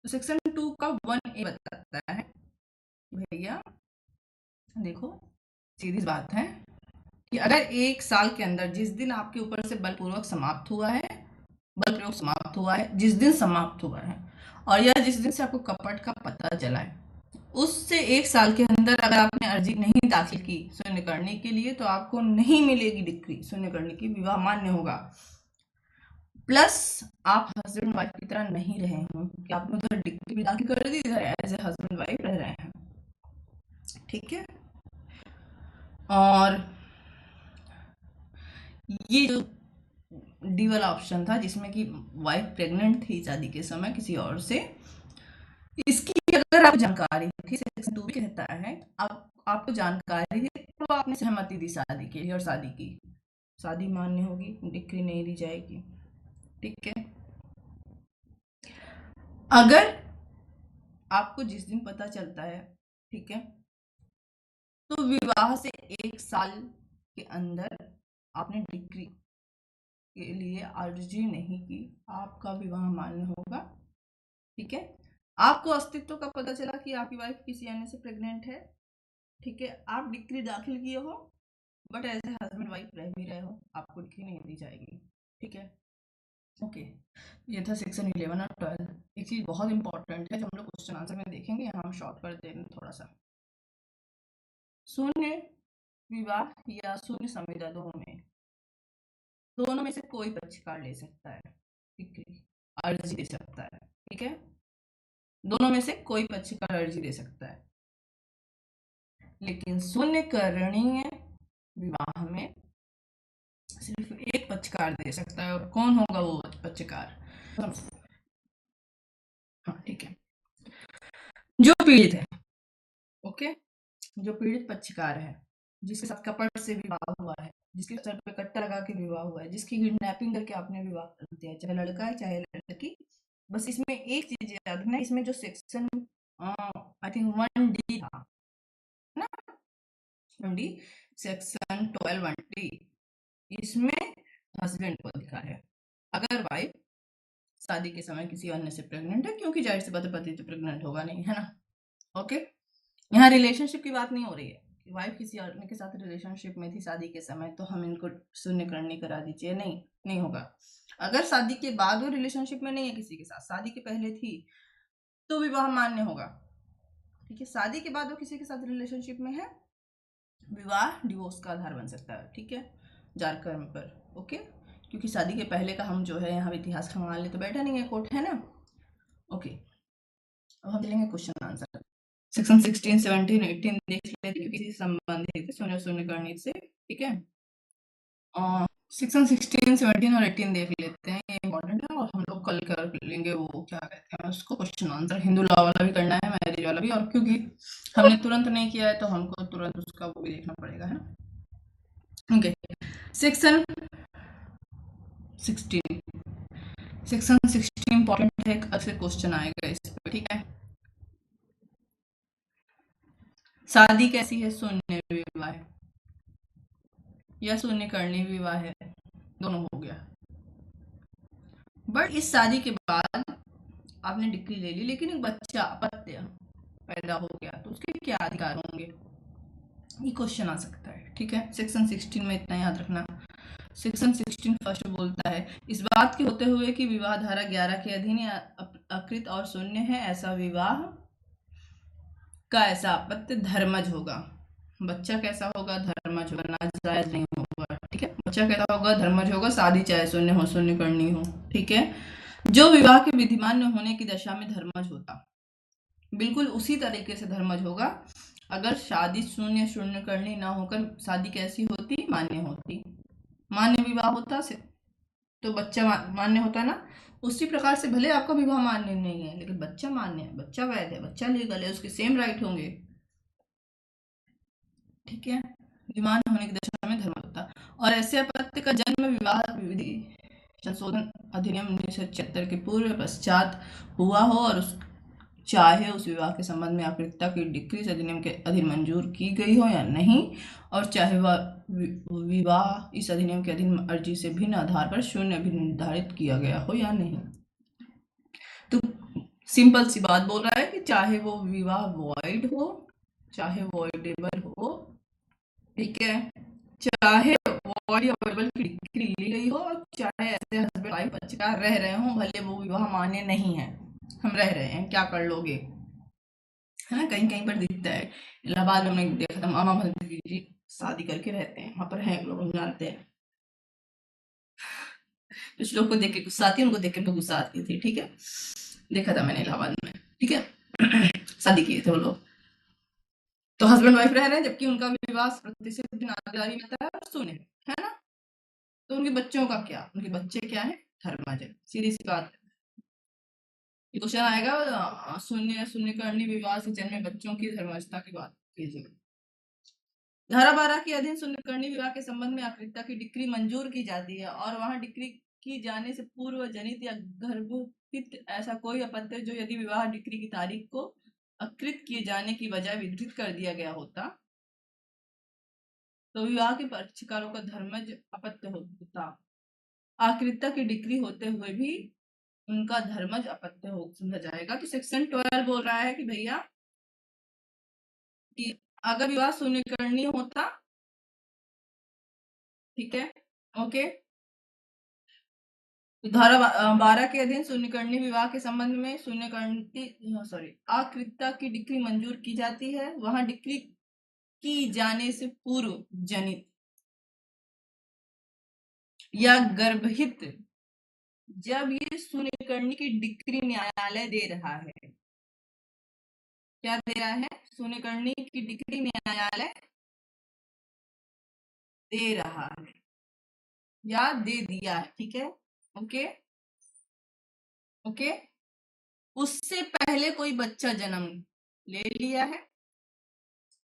तो सेक्शन 2 का 1A बताता है भैया देखो, सीधी बात है कि अगर 1 साल के अंदर जिस दिन आपके ऊपर से बलपूर्वक समाप्त हुआ है, बल प्रयोग समाप्त हुआ है, जिस दिन समाप्त हुआ है, और या जिस दिन से आपको कपट का पता चला है, उससे 1 साल के अंदर अगर आपने अर्जी नहीं दाखिल की शून्य करने के लिए तो आपको नहीं मिलेगी डिग्री शून्य करने की, विवाह मान्य होगा। प्लस आप हस्बैंड वाइफ की तरह नहीं रहे हों कि आपने उधर डिग्री दाखिल कर दी, इधर एज ए हस्बैंड वाइफ रह रहे हैं, ठीक है। और ये जो डी वाला ऑप्शन था जिसमें कि वाइफ प्रेग्नेंट थी शादी के समय किसी और से, इसकी अगर आप जानकारी थी, सेक्शन 2 भी कहता है अब आपको जानकारी थी तो आपने सहमति दी शादी के लिए और शादी की, शादी मान्य होगी, डिग्री नहीं दी जाएगी, ठीक है। अगर आपको जिस दिन पता चलता है, ठीक है, तो विवाह से 1 साल के अंदर आपने डिग्री के लिए अर्जी नहीं की, आपका विवाह मान्य होगा, ठीक है। आपको अस्तित्व का पता चला कि आपकी वाइफ किसी अन्य से प्रेग्नेंट है, ठीक है, आप डिग्री दाखिल किए हो but as a husband wife रह भी रहे हो, आपको डिग्री नहीं दी जाएगी, ठीक है। ओके, ये था सेक्शन 11 और 12। एक चीज बहुत इंपॉर्टेंट है जो हम लोग क्वेश्चन आंसर में देखेंगे, यहाँ हम शॉर्ट कर देंगे थोड़ा सा। शून्य विवाह या शून्य संविदा दोनों में से कोई पक्षकार ले सकता है डिग्री, अर्जी दे सकता है, ठीक है। दोनों में से कोई पक्षकार अर्जी दे सकता है, लेकिन शून्यकरणीय विवाह में सिर्फ एक पक्षकार दे सकता है। और कौन होगा वो पक्षकार? हाँ ठीक है, जो पीड़ित है, ओके, जो पीड़ित पक्षकार है, जिसके साथ कपट से विवाह हुआ है, जिसके सर पे कट्टा लगा के विवाह हुआ है, जिसकी किडनैपिंग करके आपने विवाह कर दिया, चाहे लड़का है चाहे लड़की। बस इसमें एक चीज याद रखना, इसमें जो सेक्शन आई थिंक 1D था ना, 1D सेक्शन 12(1)D, इसमें हस्बैंड को अधिकार है। अगर वाइफ शादी के समय किसी अन्य से प्रेग्नेंट है, क्योंकि जाहिर सी बात है पति तो प्रेग्नेंट होगा नहीं, है ना, ओके। यहाँ रिलेशनशिप की बात नहीं हो रही है कि वाइफ किसी अन्य के साथ रिलेशनशिप में थी शादी के समय, तो हम इनको शून्यकरणी करा दीजिए, नहीं, नहीं होगा। अगर शादी के बाद वो रिलेशनशिप में नहीं है किसी के साथ, शादी के पहले थी, तो विवाह मान्य होगा, ठीक है। शादी के बाद वो किसी के साथ रिलेशनशिप में है, विवाह डिवोर्स का आधार बन सकता है, ठीक है, जारकर्म पर, ओके। क्योंकि शादी के पहले का हम जो है यहाँ इतिहास खंगाल ले तो बैठा नहीं है कोर्ट, है ना, ओके। अब हम चलेंगे क्वेश्चन आंसर। सेक्शन 16, 17, 18 देख लेते हैं, किसी संबंधित शून्य शून्यकरणी से, ठीक है। सेक्शन 16, 17 और 18 देख लेते हैं, ये इंपॉर्टेंट है, और हम लोग कल कर लेंगे वो क्या कहते हैं उसको, क्वेश्चन आंसर। हिंदू लॉ वाला भी करना है, मैरिज वाला भी, और क्योंकि हमने तुरंत नहीं किया है तो हमको तुरंत उसका वो भी देखना पड़ेगा, है ना, ओके। सेक्शन 16, सेक्शन 16 इंपॉर्टेंट है, अच्छे क्वेश्चन आएगा इस पर, ठीक है। शादी कैसी है? शून्य विवाह है या शून्यकरणी विवाह है, दोनों हो गया। बट इस शादी के बाद आपने डिग्री ले ली, लेकिन एक बच्चा अपत्य पैदा हो गया, तो उसके क्या अधिकार होंगे, ये क्वेश्चन आ सकता है, ठीक है। सेक्शन 16 में इतना याद रखना। सेक्शन 16 फर्स्ट बोलता है, इस बात के होते हुए कि विवाह धारा 11 के अधीन या अकृत और शून्य है, ऐसा विवाह का ऐसा अपत्य धर्मज होगा। बच्चा कैसा होगा? धर्मज होगा, नाजायज नहीं होगा, ठीक है। बच्चा कैसा होगा? धर्मज होगा, शादी चाहे शून्य हो, शून्य करनी हो, ठीक है। जो विवाह के विधिमान न होने की दशा में धर्मज होता, बिल्कुल उसी तरीके से धर्मज होगा अगर शादी शून्य शून्य करनी ना होकर शादी कैसी होती? मान्य होती। मान्य विवाह होता से तो बच्चा मान्य होता ना, उसी प्रकार से भले आपका विवाह मान्य नहीं है, लेकिन बच्चा मान्य है, बच्चा वैध है, बच्चा लीगल है, उसके सेम राइट होंगे, ठीक है। विमान होने की दशा में धर्म होता। और ऐसे अपत्य का जन्म विवाह विधि संशोधन अधिनियम 1976 के पूर्व पश्चात हुआ हो, और चाहे उस विवाह के संबंध में अकृतता की डिक्री इस अधिनियम के अधीन मंजूर की गई हो या नहीं, और चाहे वह विवाह इस अधिनियम के अधीन अर्जी से भिन्न आधार पर शून्य भी निर्धारित किया गया हो या नहीं। तो सिंपल सी बात बोल रहा है कि चाहे वो विवाह वॉइड हो, चाहे वॉइडेबल हो, ठीक है, चाहे वॉइड या वॉइडेबल की डिग्री ली गई हो, चाहे ऐसे हस्बैंड वाइफ पक्षकार रह रहे हो, भले वो विवाह मान्य नहीं है, हम रह रहे हैं, क्या कर लोगे, है ना। कहीं कहीं पर दिखता है, इलाहाबाद में हमने देखा था, मामा भंत्री जी शादी करके रहते हैं वहां पर, है लोग, हम जानते हैं। कुछ लोग को देख के गुस्सा आती है, उनको देख के गुस्सा आती थी, ठीक है, देखा था मैंने इलाहाबाद में, ठीक है। शादी किए थे वो लोग, तो हस्बैंड वाइफ रह रहे हैं, जबकि उनका विवाह प्रतिशत नातेदारी में था, शून्य, है ना। तो उनके बच्चों का क्या? उनके बच्चे क्या है? धर्मज है, सीधी सी बात है। ये क्वेश्चन आएगा, शून्य शून्यकरणी विवाह से जन्मे बच्चों की धर्मजता की बात कीजिए। धारा 12 के अधीन शून्यकरणी विवाह के संबंध में अकृतता की डिक्री मंजूर की जाती है, और वहां डिक्री की जाने से पूर्व जनित या गर्भपित ऐसा कोई अपत्य जो यदि विवाह डिक्री की तारीख को अकृत किए जाने की बजाय विधृत कर दिया गया होता, तो विवाह के पक्षकारों का धर्मज अपत्य होता। आकृतता की डिक्री होते हुए भी उनका धर्मज अपत्य हो समझा जाएगा। तो सेक्शन 12 बोल रहा है कि भैया कि अगर विवाह शून्यकरणी होता, ठीक है, ओके, धारा 12 के अधीन शून्यकरणी विवाह के संबंध में आकृतता की डिक्री मंजूर की जाती है, वहां डिक्री की जाने से पूर्व जनित या गर्भहित, जब ये शून्यकरणी की डिक्री न्यायालय दे रहा है, क्या दे रहा है? शून्य करने की डिग्री न्यायालय दे रहा है या दे दिया है, ठीक है। Okay okay. उससे पहले कोई बच्चा जन्म ले लिया है,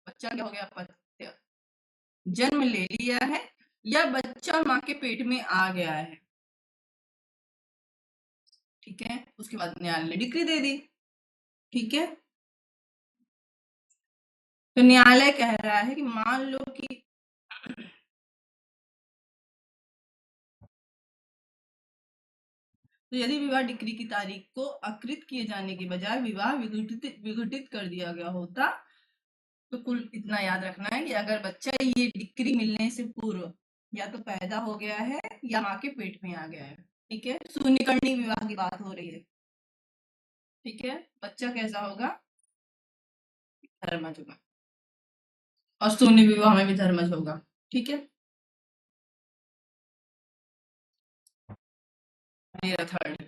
बच्चा क्या हो गया? अपत्य जन्म ले लिया है, या बच्चा माँ के पेट में आ गया है, ठीक है। उसके बाद न्यायालय ने डिक्री दे दी, ठीक है। तो न्यायालय कह रहा है कि मान लो कि तो यदि विवाह डिक्री की तारीख को अकृत किए जाने के बजाय विवाह विघटित कर दिया गया होता, तो कुल इतना याद रखना है कि अगर बच्चा ये डिक्री मिलने से पूर्व या तो पैदा हो गया है या माँ के पेट में आ गया है, ठीक है। शून्यकर्णी विवाह की बात हो रही है, ठीक है। बच्चा कैसा होगा? धर्मज होगा, और शून्य विवाह में भी धर्मज होगा, ठीक है। मेरा थर्ड,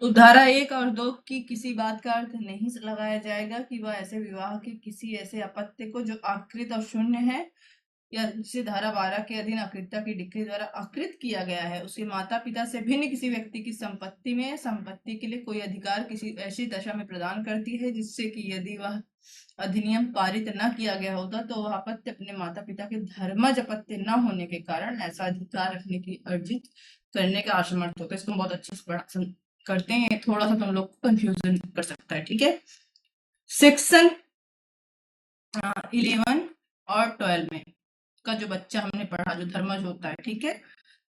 तो धारा 1 और 2 की किसी बात का अर्थ नहीं लगाया जाएगा कि वह ऐसे विवाह के किसी ऐसे अपत्य को जो आकृत और शून्य है या जिसे धारा 12 के अधीन अकृतता की डिक्री द्वारा अकृत किया गया है, उसके माता पिता से भिन्न किसी व्यक्ति की संपत्ति में संपत्ति के लिए कोई अधिकार किसी ऐसी दशा में प्रदान करती है जिससे कि यदि वह अधिनियम पारित न किया गया होता तो वह अपत्य अपने माता पिता के धर्मज अपत्य न होने के कारण ऐसा अधिकार रखने की अर्जित करने का असमर्थ होता है। इसको बहुत अच्छे से करते हैं, थोड़ा सा तुम लोग कंफ्यूजन कर सकता है, ठीक है। सेक्शन 11 और 12 में का जो बच्चा हमने पढ़ा जो धर्मज होता है, ठीक है,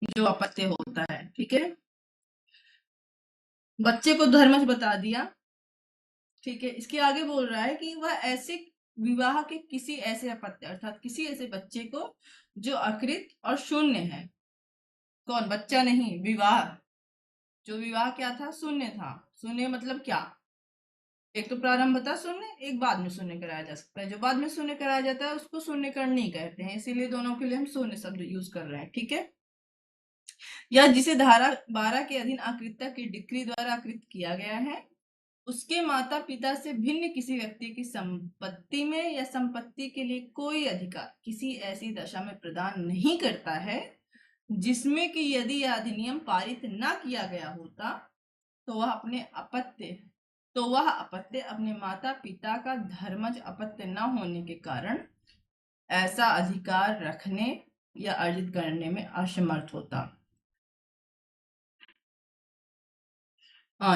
जो अपत्य होता है, ठीक है, बच्चे को धर्मज बता दिया, ठीक है। इसके आगे बोल रहा है कि वह ऐसे विवाह के किसी ऐसे अपत्य अर्थात किसी ऐसे बच्चे को जो अकृत और शून्य है, कौन? बच्चा नहीं, विवाह। जो विवाह क्या था? शून्य था। शून्य मतलब क्या? एक तो प्रारंभ था शून्य, एक बाद में शून्य कराया जा सकता है। जो बाद में शून्य कराया जाता है उसको शून्य करनी कहते हैं, इसीलिए दोनों के लिए हम शून्य शब्द यूज कर रहे हैं, ठीक है। या जिसे धारा 12 के अधीन अकृतता की डिक्री द्वारा अकृत किया गया है, उसके माता पिता से भिन्न किसी व्यक्ति की संपत्ति में या संपत्ति के लिए कोई अधिकार किसी ऐसी दशा में प्रदान नहीं करता है जिसमें कि यदि यह अधिनियम पारित न किया गया होता तो वह अपत्य अपने माता पिता का धर्मज अपत्य न होने के कारण ऐसा अधिकार रखने या अर्जित करने में असमर्थ होता।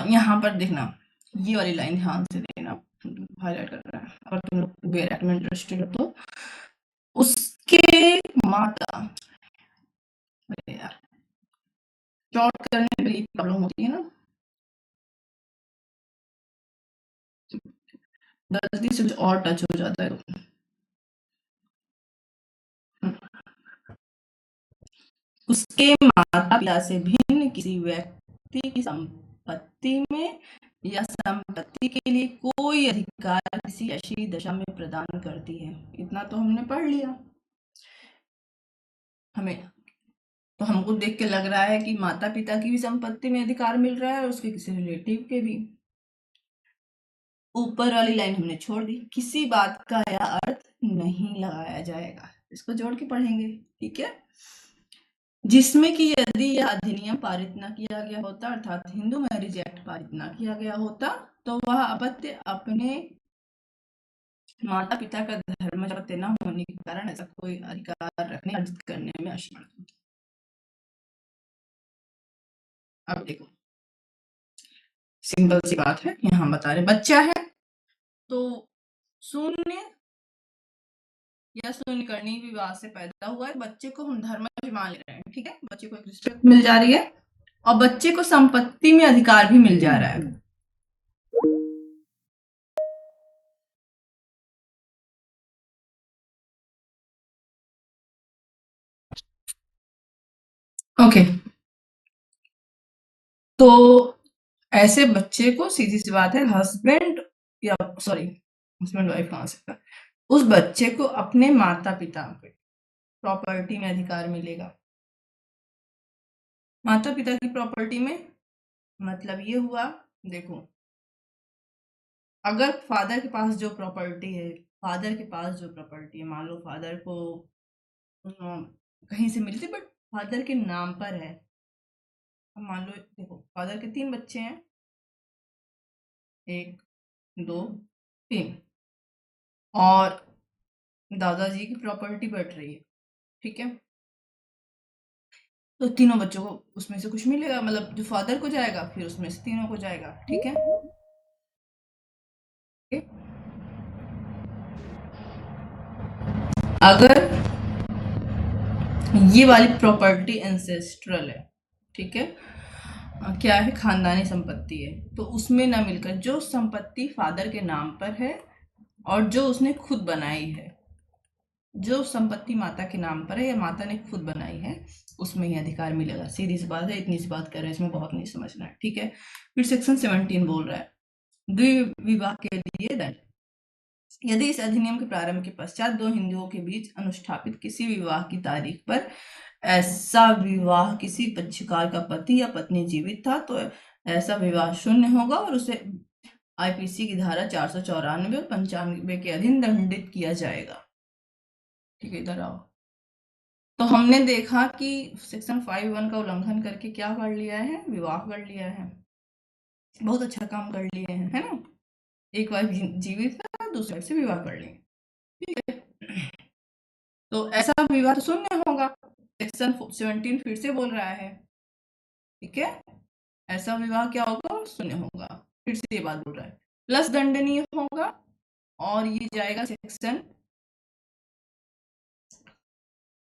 यहाँ पर देखना, ये वाली लाइन ध्यान से देना, हाईलाइट कर रहा है। अगर तुम लोग बेरेट में इंटरेस्टेड हो तो उसके माता, अरे यार शॉर्ट करने में प्रॉब्लम होती है ना, गलती से और टच हो जाता है तो। उसके माता पिता से भिन्न किसी व्यक्ति की संपत्ति में या संपत्ति के लिए कोई अधिकार किसी ऐसी दशा में प्रदान करती है। इतना तो हमने पढ़ लिया। हमें तो हमको देख के लग रहा है कि माता पिता की भी संपत्ति में अधिकार मिल रहा है और उसके किसी रिलेटिव के भी। ऊपर वाली लाइन हमने छोड़ दी, किसी बात का यह अर्थ नहीं लगाया जाएगा, इसको जोड़ के पढ़ेंगे, ठीक है। जिसमें कि यदि यह अधिनियम पारित न किया गया होता अर्थात हिंदू मैरिज एक्ट पारित न किया गया होता तो वह अपत्य अपने माता पिता का धर्मज अपत्य न होने के कारण ऐसा कोई अधिकार रखने अर्जित करने में असमर्थ होता। अब देखो सिंपल सी बात है, यहाँ बता रहे बच्चा है तो शून्य या शून्यकर्णी विवाह से पैदा हुआ है, बच्चे को हम धर्मज मान ले रहे हैं, ठीक है। बच्चे को एक रिस्पेक्ट मिल जा रही है और बच्चे को संपत्ति में अधिकार भी मिल जा रहा है। ओके तो ऐसे बच्चे को सीधी सी बात है हस्बैंड या सॉरी हस्बैंड वाइफ कहाँ सकता, उस बच्चे को अपने माता पिता के प्रॉपर्टी में अधिकार मिलेगा। माता पिता की प्रॉपर्टी में मतलब ये हुआ, देखो अगर फादर के पास जो प्रॉपर्टी है, मान लो फादर को कहीं से मिली थी, बट फादर के नाम पर है। अब मान लो देखो, फादर के 3 बच्चे हैं, 1, 2, 3, और दादाजी की प्रॉपर्टी बढ़ रही है, ठीक है? तो तीनों बच्चों को उसमें से कुछ मिलेगा, मतलब जो फादर को जाएगा फिर उसमें से तीनों को जाएगा, ठीक है? अगर ये वाली प्रॉपर्टी एंसेस्ट्रल है, ठीक है, क्या है, खानदानी संपत्ति है, तो उसमें ना मिलकर जो संपत्ति फादर के नाम पर है और जो उसने खुद बनाई है, जो संपत्ति माता के नाम पर है या माता ने खुद बनाई है, उसमें ही अधिकार मिलेगा। सीधी सी बात है, इतनी सी बात कर रहे हैं, इसमें बहुत नहीं समझना है, ठीक है? फिर सेक्शन 17 बोल रहा है, द्विविवाह के लिए दंड। यदि इस अधिनियम के प्रारंभ के पश्चात दो हिंदुओं के बीच अनुष्ठापित किसी विवाह की तारीख पर ऐसा विवाह किसी पक्षकार का पति या पत्नी जीवित था, तो ऐसा विवाह शून्य होगा और उसे आईपीसी की धारा 494 और 95 के अधीन दंडित किया जाएगा। ठीक है, इधर आओ। तो हमने देखा कि सेक्शन 5(1) का उल्लंघन करके क्या कर लिया है, विवाह कर लिया है। बहुत अच्छा काम कर लिए हैं, है ना? एक वाइफ जीवित है, दूसरे से विवाह कर लिए, ठीक है? तो ऐसा विवाह तो शून्य होगा, सेक्शन 17 फिर से बोल रहा है, ठीक है? ऐसा विवाह क्या होगा, शून्य होगा, फिर से ये बात बोल रहा है, प्लस दंडनीय होगा, और ये जाएगा सेक्शन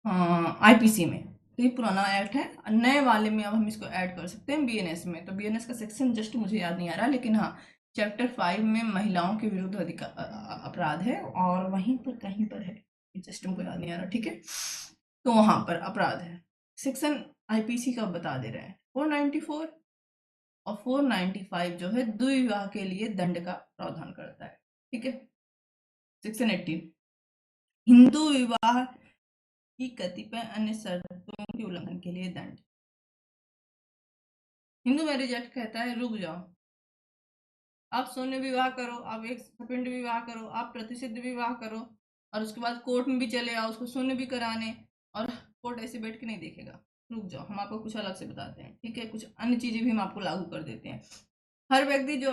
आईपीसी में। तो ये पुराना एक्ट है, नए वाले में अब हम इसको ऐड कर सकते हैं बीएनएस में। तो बीएनएस का सेक्शन जस्ट मुझे याद नहीं आ रहा, लेकिन हाँ, चैप्टर 5 में महिलाओं के विरुद्ध अपराध है, और वहीं पर कहीं पर है, जस्ट मुझे याद नहीं आ रहा, ठीक है? तो वहां पर अपराध है, सेक्शन आईपीसी का बता दे रहे हैं 494 और 495 जो है द्विविवाह के लिए दंड का प्रावधान करता है, ठीक है? सेक्शन 18 हिंदू विवाह की कतिपय अन्य शर्तों के उल्लंघन के लिए दंड। हिंदू मैरिज एक्ट कहता है रुक जाओ, आप शून्य विवाह करो, आप एक सपिंड विवाह करो, आप प्रतिसिद्ध विवाह करो, और उसके बाद कोर्ट में भी चले आओ उसको शून्य भी कराने, और कोर्ट ऐसे बैठ के नहीं देखेगा। रुक जाओ, हम आपको कुछ अलग से बताते हैं, ठीक है? कुछ अन्य चीजें भी हम आपको लागू कर देते हैं। हर व्यक्ति जो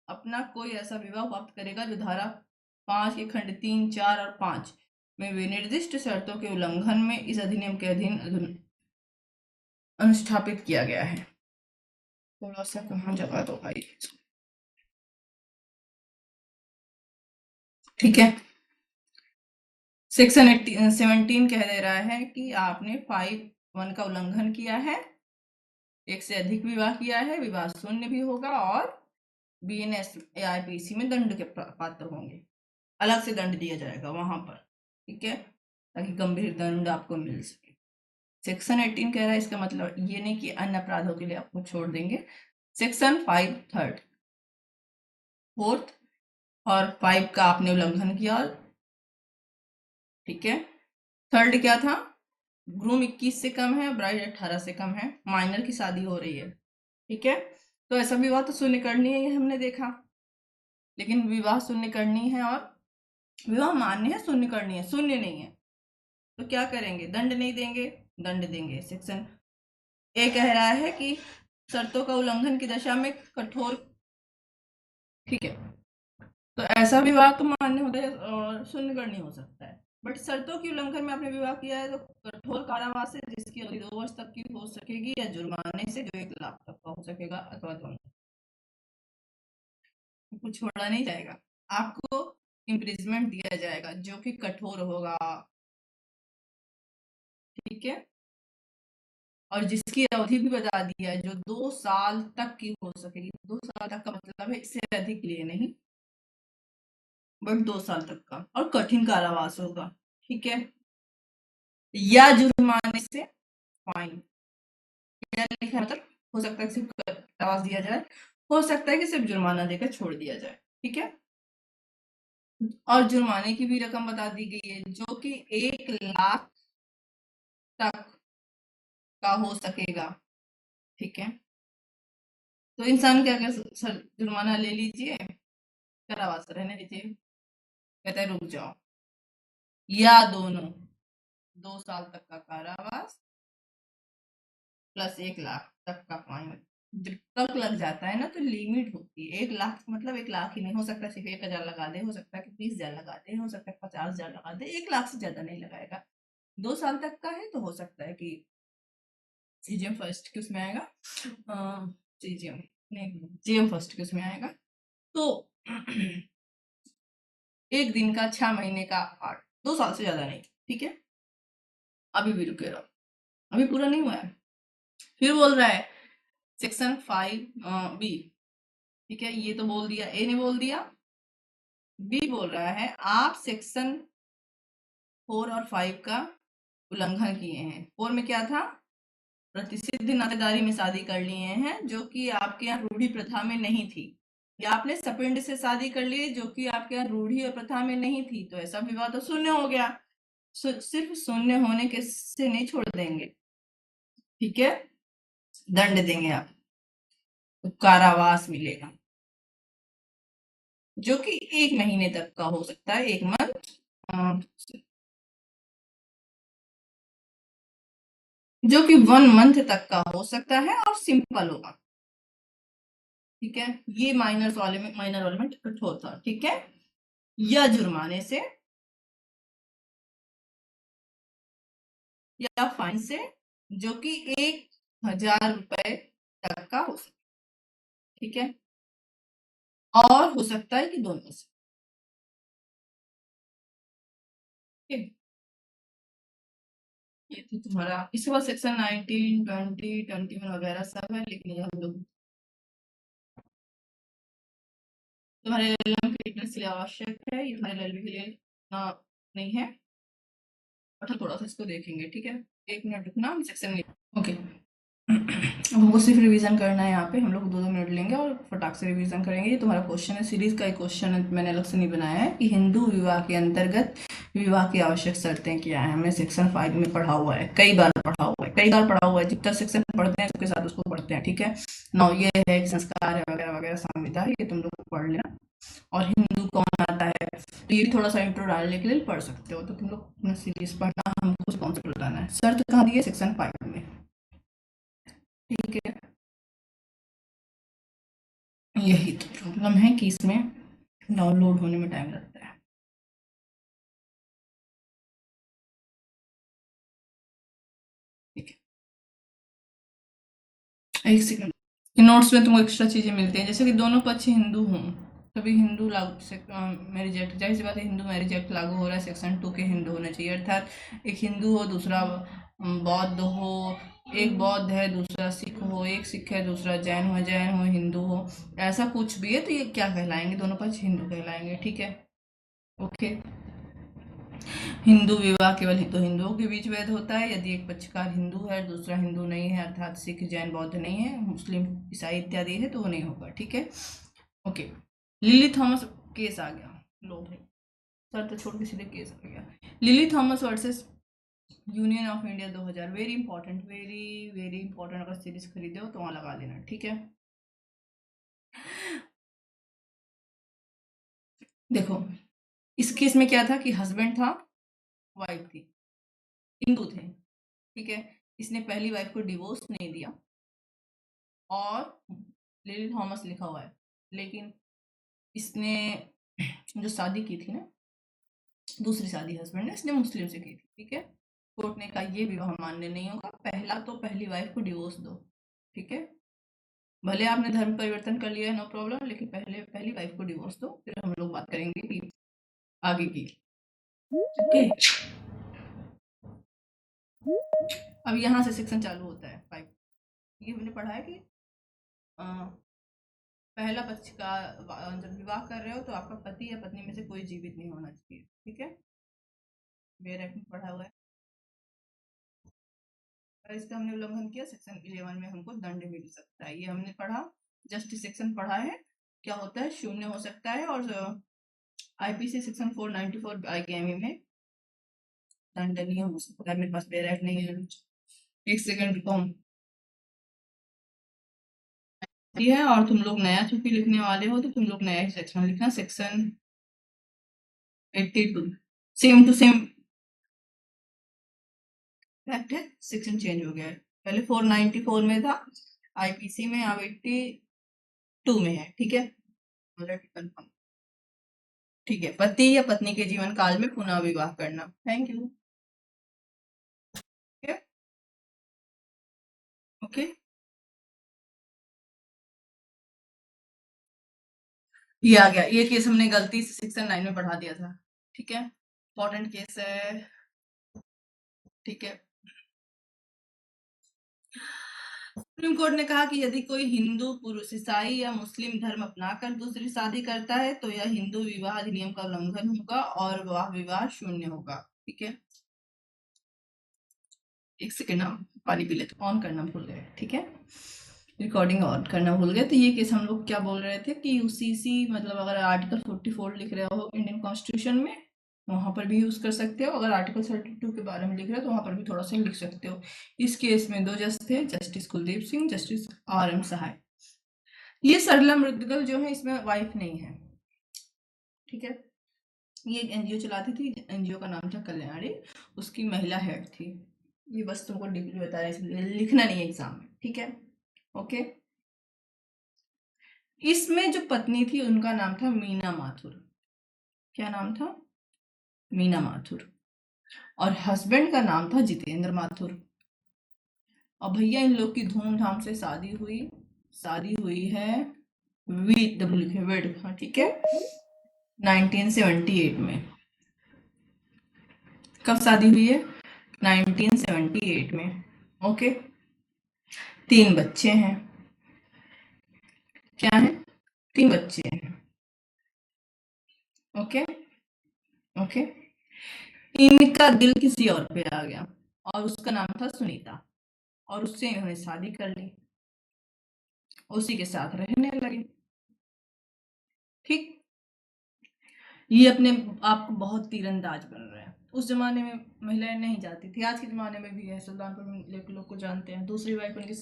अपना कोई ऐसा विवाह प्राप्त करेगा जो धारा 5 के खंड 3, 4 और 5 में विनिर्दिष्ट शर्तों के उल्लंघन में इस अधिनियम के अधीन अनुष्ठापित किया गया है। थोड़ा सा कहाँ जगह दो भाई, ठीक है? सेक्शन 17 कह दे रहा है कि आपने 5(1) का उल्लंघन किया है, एक से अधिक विवाह किया है, विवाह शून्य भी होगा, और बीएनएस आईपीसी में दंड के पात्र होंगे, अलग से दंड दिया जाएगा वहां पर, ठीक है? ताकि गंभीर दंड आपको मिल सके। सेक्शन 18 कह रहा है, इसका मतलब ये नहीं कि अन्य अपराधों के लिए आपको छोड़ देंगे। सेक्शन 5 थर्ड, फोर्थ और 5 का आपने उल्लंघन किया, ठीक है? थर्ड क्या था, ग्रूम 21 से कम है, ब्राइड 18 से कम है, माइनर की शादी हो रही है, ठीक है? तो ऐसा विवाह तो शून्य करनी है, ये हमने देखा, लेकिन विवाह शून्य करनी है और विवाह मान्य है, शून्य करनी है, शून्य नहीं है, तो क्या करेंगे, दंड नहीं देंगे, दंड देंगे। सेक्शन ए कह रहा है कि शर्तों का उल्लंघन की दशा में कठोर, ठीक है? तो ऐसा विवाह तो मान्य होता है और शून्य करनी हो सकता है, बट शर्तों की उल्लंघन में आपने विवाह किया है तो कठोर कारावास से जिसकी अवधि 2 वर्ष तक की हो सकेगी, या जुर्माने से जो 1 लाख तक का हो सकेगा, अथवा दोनों। कुछ छोड़ा नहीं जाएगा, आपको इम्प्रिजमेंट दिया जाएगा जो कि कठोर होगा, ठीक है? और जिसकी अवधि भी बता दिया है, जो 2 साल तक की हो सकेगी। 2 साल तक का मतलब है इससे अधिक लिए नहीं, बट 2 साल तक का, और कठिन कारावास होगा, ठीक है? या जुर्माने से फाइन। क्या लिखा है, मतलब हो सकता है कि सिर्फ कारावास दिया जाए, हो सकता है कि सिर्फ जुर्माना देकर छोड़ दिया जाए, ठीक है? और जुर्माने की भी रकम बता दी गई है जो कि 1 लाख तक का हो सकेगा, ठीक है? तो इंसान क्या कर सर, जुर्माना ले लीजिए, कारावास रहने दीजिए, कहता है रुक जाओ, या दोनों, 2 साल तक का कारावास प्लस 1 लाख तक का फाइन। जब तक लग जाता है ना तो लिमिट होती है, 1 लाख मतलब 1 लाख ही नहीं हो सकता, सिर्फ 1,000 लगा दे, हो सकता है कि 20,000 लगा दे, हो सकता है 50,000 लगा दे, 1 लाख से ज्यादा नहीं लगाएगा। 2 साल तक का है तो हो सकता है कि सीजीएम फर्स्ट के उसमें आएगा, सीजीएम नहीं जीएम फर्स्ट के उसमें आएगा। तो 1 दिन का, 6 महीने का 8, 2 साल से ज्यादा नहीं, ठीक है। अभी भी रुके रहो, अभी पूरा नहीं हुआ है। फिर बोल रहा है सेक्शन 5 बी, ठीक है, ये तो बोल दिया, ए ने बोल दिया। बी बोल रहा है आप सेक्शन 4 और 5 का उल्लंघन किए हैं। 4 में क्या था, प्रतिसिद्ध नातेदारी में शादी कर लिए हैं जो कि आपके यहाँ रूढ़ी प्रथा में नहीं थी, या आपने सपिंड से शादी कर ली जो कि आपके यहाँ रूढ़ी और प्रथा में नहीं थी, तो ऐसा विवाह तो शून्य हो गया। सिर्फ शून्य होने के से नहीं छोड़ देंगे, ठीक है, दंड देंगे आप, तो कारावास मिलेगा, जो कि 1 महीने तक का हो सकता है, 1 मंथ, जो कि 1 मंथ तक का हो सकता है और सिंपल होगा, ठीक है। ये माइनर वाले में कठोर था, ठीक है, या जुर्माने से या फाइन से, जो कि 1,000 रुपए तक का हो सकता है, ठीक है, और हो सकता है कि दोनों से, ठीक है। ये तो तुम्हारा, इसके बाद सेक्शन 19, 20, 21 वगैरह सब है, लेकिन ये हम लोग तुम्हारे एलएलएम के फिटनेस के लिए आवश्यक है, ये तुम्हारे एलएलबी के लिए नहीं है। अच्छा थोड़ा सा इसको देखेंगे, ठीक है, 1 मिनट रुकना, हम सेक्शन में, ओके। अब हमको सिर्फ रिवीजन करना है, यहाँ पे हम लोग 2-2 मिनट लेंगे और फटाक से रिवीजन करेंगे। ये तुम्हारा क्वेश्चन है, सीरीज का एक क्वेश्चन है, मैंने अलग से नहीं बनाया है, कि हिंदू विवाह के अंतर्गत विवाह की आवश्यक शर्तें क्या है। हमने सेक्शन 5 में पढ़ा हुआ है, कई बार पढ़ा हुआ है, कई बार पढ़ा हुआ है, जितना सेक्शन पढ़ते हैं सबके साथ उसको पढ़ते हैं, ठीक है। नौ ये है कि संस्कार है वगैरह वगैरह, संविधा, ये तुम लोग पढ़ लेना। और हिंदू कौन आता है, तो ये भी थोड़ा सा इंट्रो डालने के लिए पढ़ सकते हो। तो तुम लोग अपना सीरीज पढ़ना, हमको कॉन्सेप्ट बताना है। शर्त कहाँ दी है, सेक्शन 5 में, ठीक है। यही तो प्रॉब्लम है कि इसमें डाउनलोड होने में टाइम लगता है, ठीक है। एक सेकंड, नोट्स में तुमको एक्स्ट्रा चीजें मिलती हैं, जैसे कि दोनों पक्ष हिंदू हों तभी हिंदू लागू मैरिज एक्ट, जाहिर सी बात है हिंदू मैरिज एक्ट लागू हो रहा है, सेक्शन 2 के हिंदू होना चाहिए, अर्थात एक हिंदू हो, दूसरा बौद्ध हो, एक बौद्ध है दूसरा सिख हो, एक सिख है दूसरा जैन हो हिंदू हो, ऐसा कुछ भी है तो ये क्या कहलाएंगे, दोनों पक्ष हिंदू कहलाएंगे, ठीक है, ओके। हिंदू विवाह केवल तो हिंदुओं के बीच वैध होता है यदि एक पक्षकार हिंदू है, दूसरा हिंदू नहीं है, अर्थात सिख जैन बौद्ध नहीं है, मुस्लिम ईसाई इत्यादि है, तो वो नहीं होगा, ठीक है, ओके। लिली थॉमस केस आ गया, लो भाई, सर तो छोड़ के सीधे केस आ गया। Lily Thomas versus union of India 2000, very important, very very important, अगर सीरीज खरीदे हो तो वहां लगा लेना, ठीक है। देखो इस केस में क्या था कि हस्बैंड था, वाइफ थी, हिंदू थे, ठीक है, इसने पहली वाइफ को डिवोर्स नहीं दिया, और लिली थॉमस लिखा हुआ है, लेकिन इसने जो शादी की थी ना, दूसरी शादी हस्बैंड ने, इसने मुस्लिम से की थी, ठीक है। कोर्ट ने कहा ये विवाह मान्य नहीं होगा, पहला तो पहली वाइफ को डिवोर्स दो, ठीक है, भले आपने धर्म परिवर्तन कर लिया है नो प्रॉब्लम, लेकिन पहले पहली वाइफ को डिवोर्स दो, फिर हम लोग बात करेंगे कि आगे की, ओके। अब यहाँ से सेक्शन चालू होता है 5, ये हमने पढ़ा है कि अ, पहला पक्ष का जब विवाह कर रहे हो तो आपका पति या पत्नी में से कोई जीवित नहीं होना चाहिए, ठीक है, बेयर एक्ट में पढ़ा हुआ है। अगर इसका हमने उल्लंघन किया सेक्शन 11 में हमको दंड मिल सकता है, ये हमने पढ़ा, जस्टिस सेक्शन पढ़ा है, क्या होता है, शून्य हो सकता है, और आईपीसी सेक्शन 494 आईकेएमई में दंडनीय हो सकता है। मेरे पास बेयर एक्ट नहीं है, एक सेकंड रुको, है और तुम लोग नया चूंकि लिखने वाले हो तो तुम लोग नया ही सेक्शन लिखना, section 82 same to same fact है, सेक्शन चेंज हो गया है। पहले 494 में था आईपीसी में, अब 82 में है। ठीक है, ऑलरेडी कंफर्म। ठीक है, पति या पत्नी के जीवन काल में पुनः विवाह करना। Thank you. ओके, ये आ गया। ये केस हमने गलती से सेक्शन 9 में पढ़ा दिया था। ठीक है, इंपॉर्टेंट केस है। ठीक है, सुप्रीम कोर्ट ने कहा कि यदि कोई हिंदू पुरुष ईसाई या मुस्लिम धर्म अपनाकर दूसरी शादी करता है तो यह हिंदू विवाह अधिनियम का उल्लंघन होगा और वह विवाह शून्य होगा। ठीक है, एक सेकेंड, हम पानी पी लेते, ऑन करना भूल गए। ठीक है, रिकॉर्डिंग ऑन करना भूल गए। तो ये केस हम लोग क्या बोल रहे थे कि यूसीसी मतलब अगर आर्टिकल 44 लिख रहे हो इंडियन कॉन्स्टिट्यूशन में, वहां पर भी यूज कर सकते हो। अगर आर्टिकल 32 के बारे में लिख रहे हो तो वहां पर भी थोड़ा सा लिख सकते हो। इस केस में 2 जज थे, justice Kuldeep Singh, justice R M. Sahay. ये सरला मृदगल जो है इसमें वाइफ नहीं है। ठीक है, ये एक एनजीओ चलाती थी, एनजीओ का नाम था कल्याणी, उसकी महिला हेड थी। ये बस तुमको डीपली बता रहे हैं, लिखना नहीं है एग्जाम में। ठीक है, ओके। इसमें जो पत्नी थी उनका नाम था मीना माथुर। क्या नाम था? मीना माथुर। और हस्बैंड का नाम था जितेंद्र माथुर। और भैया इन लोग की धूमधाम से शादी हुई। शादी हुई है वेड, हाँ ठीक है, 1978 में। कब शादी हुई है? 1978 में। ओके, 3 बच्चे हैं। क्या है? 3 बच्चे हैं। Okay, okay. इनका दिल किसी और पे आ गया और उसका नाम था सुनीता, और उससे इन्होंने शादी कर ली, उसी के साथ रहने लगे। ठीक, ये अपने आप को बहुत तीरंदाज बन रहे हैं। उस जमाने में महिलाएं नहीं जाती थी, आज के जमाने में भी है। सुल्तानपुर में लोग को जानते हैं। दूसरी वाइफ उनके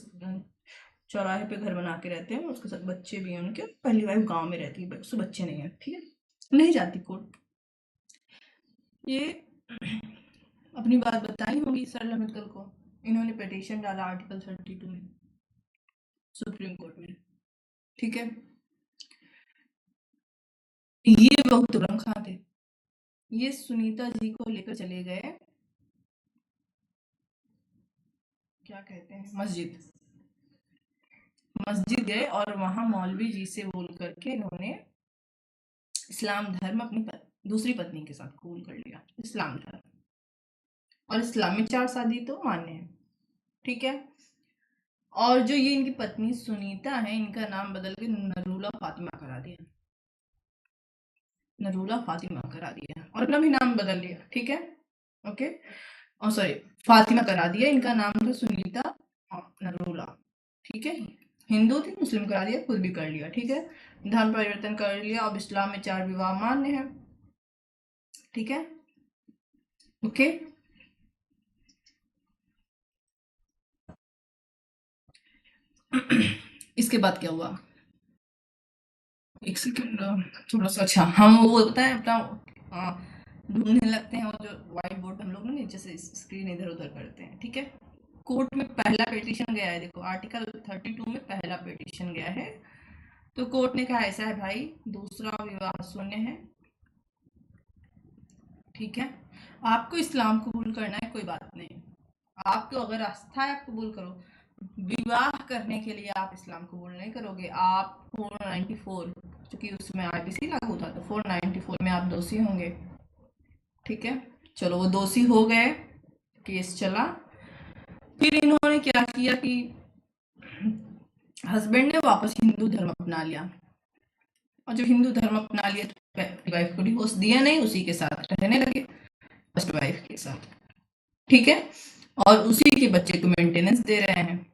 चौराहे पे घर बना के रहते हैं, उसके साथ बच्चे भी हैं उनके। पहली वाइफ गांव में रहती है, उससे बच्चे नहीं है। ठीक है, नहीं जाती कोर्ट। ये अपनी बात बताई होगी सरला मित्तल को, इन्होंने पिटीशन डाला आर्टिकल 32 में सुप्रीम कोर्ट में। ठीक है, ये बहुत तुरंत खां थे। ये सुनीता जी को लेकर चले गए, क्या कहते हैं, मस्जिद। मस्जिद गए और वहां मौलवी जी से बोल करके इन्होंने इस्लाम धर्म अपनी दूसरी पत्नी के साथ कबूल कर लिया, इस्लाम धर्म। और इस्लाम में 4 शादी तो मान्य है। ठीक है, और जो ये इनकी पत्नी सुनीता है, इनका नाम बदल के नरूला फातिमा करा दिया। नरूला फातिमा करा दिया और अपना भी नाम बदल लिया। ठीक है, ओके, और सॉरी, फातिमा करा दिया। इनका नाम था सुनीता नरूला। ठीक है, हिंदू थी, मुस्लिम करा दिया, खुद भी कर लिया। ठीक है, धर्म परिवर्तन कर लिया। अब इस्लाम में 4 विवाह मान्य है। ठीक है, ओके। इसके बाद क्या हुआ? एक सेकंड, थोड़ा सा, अच्छा हम वो पता है अपना ढूंढने लगते हैं, वो जो व्हाइट बोर्ड हम लोग ना नीचे से स्क्रीन इधर उधर करते हैं। ठीक है, कोर्ट में पहला पिटीशन गया है, देखो आर्टिकल 32 में पहला पिटीशन गया है। तो कोर्ट ने कहा ऐसा है भाई, दूसरा विवाह शून्य है। ठीक है, आपको इस्लाम कबूल करना है, कोई बात नहीं, आपको अगर आस्था है आप कबूल करो। विवाह करने के लिए आप इस्लाम कबूल नहीं करोगे। आप 494, क्योंकि उसमें आईपीसी लागू था, तो 494 में आप दोषी होंगे। ठीक है, चलो वो दोषी हो गए, केस चला। फिर इन्होंने क्या किया कि हस्बैंड ने वापस हिंदू धर्म अपना लिया, और जब हिंदू धर्म अपना लिया तो वाइफ को डिवोर्स दिया नहीं, उसी के साथ रहने लगे, फर्स्ट वाइफ के साथ। ठीक है, और उसी के बच्चे को मेंटेनेंस दे रहे हैं।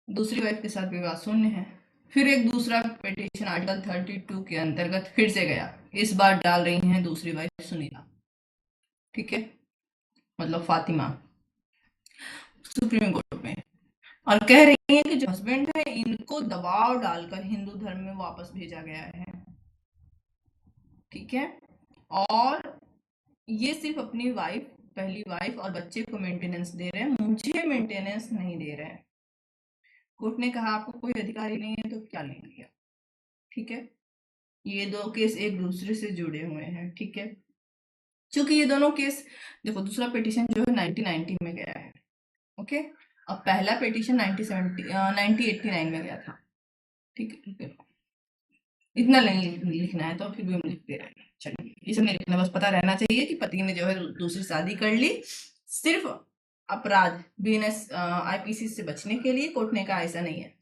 दूसरी वाइफ के साथ विवाह शून्य है। फिर एक दूसरा पिटीशन आर्टिकल 32 के अंतर्गत फिर से गया। इस बार डाल रही हैं दूसरी वाइफ सुनीता। ठीक है, मतलब फातिमा, सुप्रीम कोर्ट में। और कह रही हैं कि जो हस्बैंड है इनको दबाव डालकर हिंदू धर्म में वापस भेजा गया है। ठीक है, और ये सिर्फ अपनी वाइफ, पहली वाइफ और बच्चे को मेंटेनेंस दे रहे हैं, मुझे मेंटेनेंस नहीं दे रहे हैं। कोर्ट ने कहा आपको कोई अधिकार ही नहीं है तो क्या लेंगे आप। ठीक है, ये दो केस एक दूसरे से जुड़े हुए हैं। ठीक है, क्योंकि ये दोनों केस, देखो दूसरा पिटीशन जो है 1990 में गया है। ओके, अब पहला पिटीशन 1989 में गया था। ठीक है, इतना नहीं लिखना है तो फिर भी हम लिख दे रहे हैं। चलिए, ये सब नहीं लिखना, बस पता रहना चाहिए कि पति ने जो है दूसरी शादी कर ली सिर्फ अपराध बीएनएस आईपीसी से बचने के लिए। कोर्ट ने कहा ऐसा नहीं है,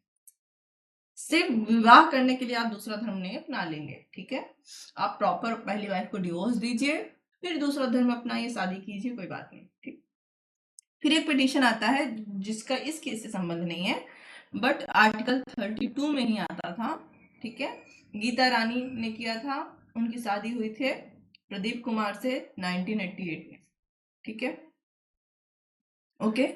सिर्फ विवाह करने के लिए आप दूसरा धर्म नहीं अपना लेंगे। ठीक है, आप प्रॉपर पहली वाइफ को डिवोर्स दीजिए, फिर दूसरा धर्म अपनाइए, शादी कीजिए, कोई बात नहीं। ठीक, फिर एक पिटीशन आता है जिसका इस केस से संबंध नहीं है, बट आर्टिकल 32 में ही आता था। ठीक है, गीता रानी ने किया था, उनकी शादी हुई थी प्रदीप कुमार से 1988 में। ठीक है, ओके,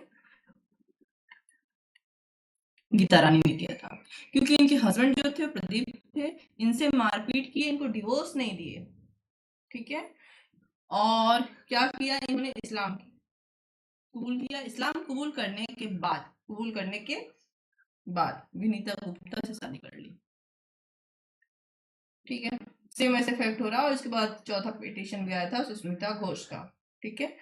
गीता रानी ने किया था क्योंकि इनके हस्बैंड जो थे प्रदीप थे, इनसे मारपीट की, इनको डिवोर्स नहीं दिए। ठीक है, और क्या किया इन्होंने, इस्लाम कबूल किया। इस्लाम कबूल करने के बाद विनीता गुप्ता से शादी कर ली। ठीक है, सेम ऐसे इफेक्ट हो रहा, और इसके बाद चौथा पिटीशन भी आया था सुष्मिता घोष का। ठीक है,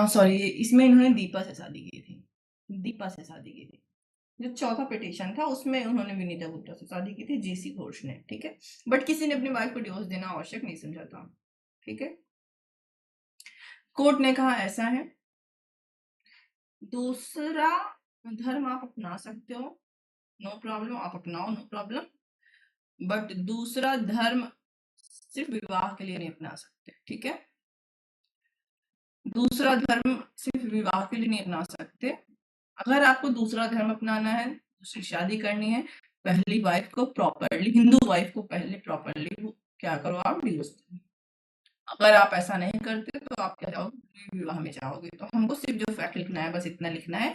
सॉरी, इसमें इन्होंने दीपा से शादी की थी, दीपा से शादी की थी। जो चौथा पिटीशन था उसमें उन्होंने विनीता गुप्ता से शादी की थी, जीसी घोष ने। ठीक है, बट किसी ने अपनी वाइफ को डिवोर्स देना आवश्यक नहीं समझा था। ठीक है, कोर्ट ने कहा ऐसा है, दूसरा धर्म आप अपना सकते हो, नो प्रॉब्लम, आप अपनाओ, नो प्रॉब्लम, बट दूसरा धर्म सिर्फ विवाह के लिए नहीं अपना सकते। ठीक है, दूसरा धर्म सिर्फ विवाह के लिए नहीं अपना सकते। अगर आपको दूसरा धर्म अपनाना है, दूसरी शादी करनी है, पहली वाइफ को प्रॉपरली, हिंदू वाइफ को पहले प्रॉपरली क्या करो, आप डिवोर्स दो। अगर आप ऐसा नहीं करते तो आप क्या जाओगे, विवाह में जाओगे। तो हमको सिर्फ जो फैक्ट लिखना है बस इतना लिखना है,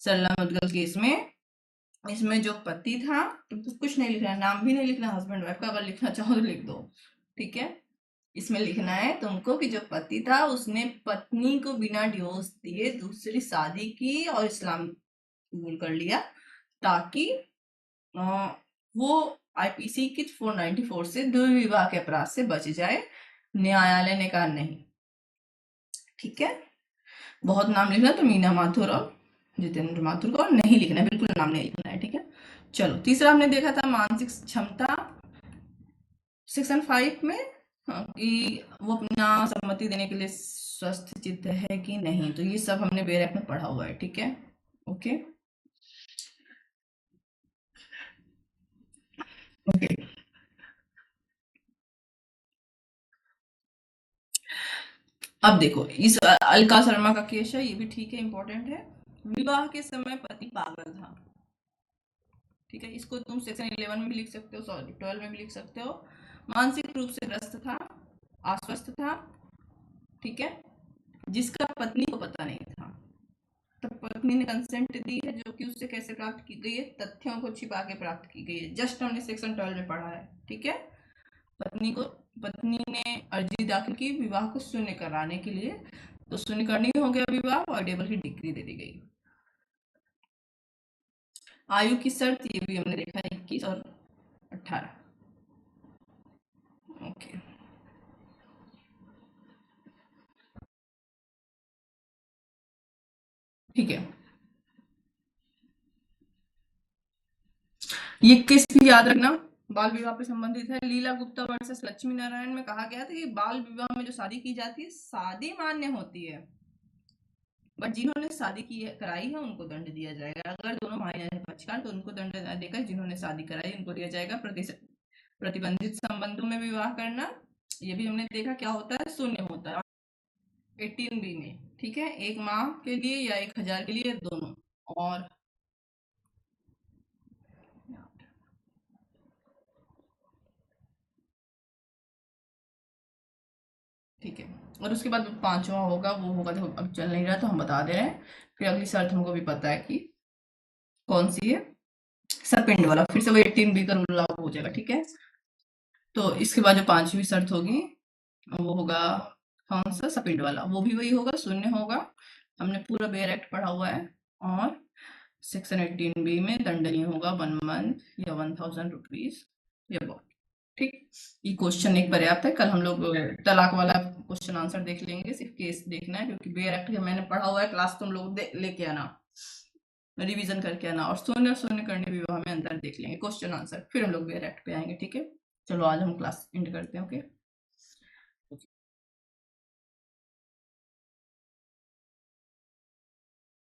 सरला मुदगल केस में इसमें जो पति था, तो कुछ नहीं लिखना है, नाम भी नहीं लिखना हस्बैंड वाइफ का, अगर लिखना चाहो तो लिख दो। ठीक है, इसमें लिखना है तुमको कि जो पति था उसने पत्नी को बिना डिवोर्स दिए दूसरी शादी की और इस्लाम कबूल कर लिया, ताकि वो आईपीसी की 494 से दुर्विवाह के अपराध से बच जाए। न्यायालय ने कहा नहीं। ठीक है, बहुत नाम लिखना, तो मीना माथुर और जितेंद्र माथुर को नहीं लिखना, बिल्कुल नाम नहीं लिखना है। ठीक है, चलो तीसरा हमने देखा था मानसिक क्षमता, सेक्शन 5 में, हाँ, कि वो अपना सम्मति देने के लिए स्वस्थ चित्त है कि नहीं, तो ये सब हमने बेरैप में पढ़ा हुआ है। ठीक है, ओके ओके, अब देखो इस अलका शर्मा का केस है, ये भी ठीक है, इंपॉर्टेंट है। विवाह के समय पति पागल था। ठीक है, इसको तुम सेक्शन 11 में भी लिख सकते हो, सॉरी 12 में भी लिख सकते हो। मानसिक रूप से ग्रस्त था, अस्वस्थ था। ठीक है, जिसका पत्नी को पता नहीं था, तब पत्नी ने कंसेंट दी है, जो कि उससे कैसे प्राप्त की गई है, तथ्यों को छिपा के प्राप्त की गई है। जस्ट हमने सेक्शन 12 में पढ़ा है। ठीक है, पत्नी ने अर्जी दाखिल की विवाह को शून्य कराने के लिए, तो शून्य करनी हो गया विवाह, और डेबल की डिग्री दे दी गई। आयु की शर्त ये भी हमने देखा है, 21 और 18। ओके, ठीक है, ये केस भी याद रखना, बाल विवाह पे संबंधित है। लीला गुप्ता वर्सेस लक्ष्मी नारायण में कहा गया था कि बाल विवाह में जो शादी की जाती है शादी मान्य होती है, बट जिन्होंने शादी की कराई है उनको दंड दिया जाएगा। अगर दोनों भाई हैं पक्षकार तो उनको दंड देकर जिन्होंने शादी कराई उनको दिया जाएगा। प्रतिबंधित संबंधों में विवाह करना, ये भी हमने देखा क्या होता है, शून्य होता है 18B में। ठीक है, 1 माह के लिए या 1000 के लिए, दोनों। और ठीक है, और उसके बाद पांचवा होगा, वो होगा, देखो अब चल नहीं रहा तो हम बता दे रहे हैं। फिर अगली शर्त हमको भी पता है कि कौन सी है, सरपिंड वाला, फिर से वो 18B का रूल लागू हो जाएगा, ठीक है। तो इसके बाद जो पांचवी शर्त होगी वो होगा कौन सा, सपिंड वाला, वो भी वही होगा, शून्य होगा। हमने पूरा बेयर एक्ट पढ़ा हुआ है। और सेक्शन 18B में दंडनीय होगा 1 मंथ या 1000 रुपीज या बहुत, ठीक। ये क्वेश्चन एक पर्याप्त है। कल हम लोग तलाक वाला क्वेश्चन आंसर देख लेंगे, सिर्फ केस देखना है, क्योंकि बेयर एक्ट का मैंने पढ़ा हुआ है, क्लास तुम लोग लेके आना, रिवीजन करके आना, और शून्य शून्य करने विवाह में अंतर देख लेंगे, क्वेश्चन आंसर, फिर हम लोग बेयर एक्ट पे आएंगे, ठीक है। चलो आज हम क्लास एंड करते हैं, ओके।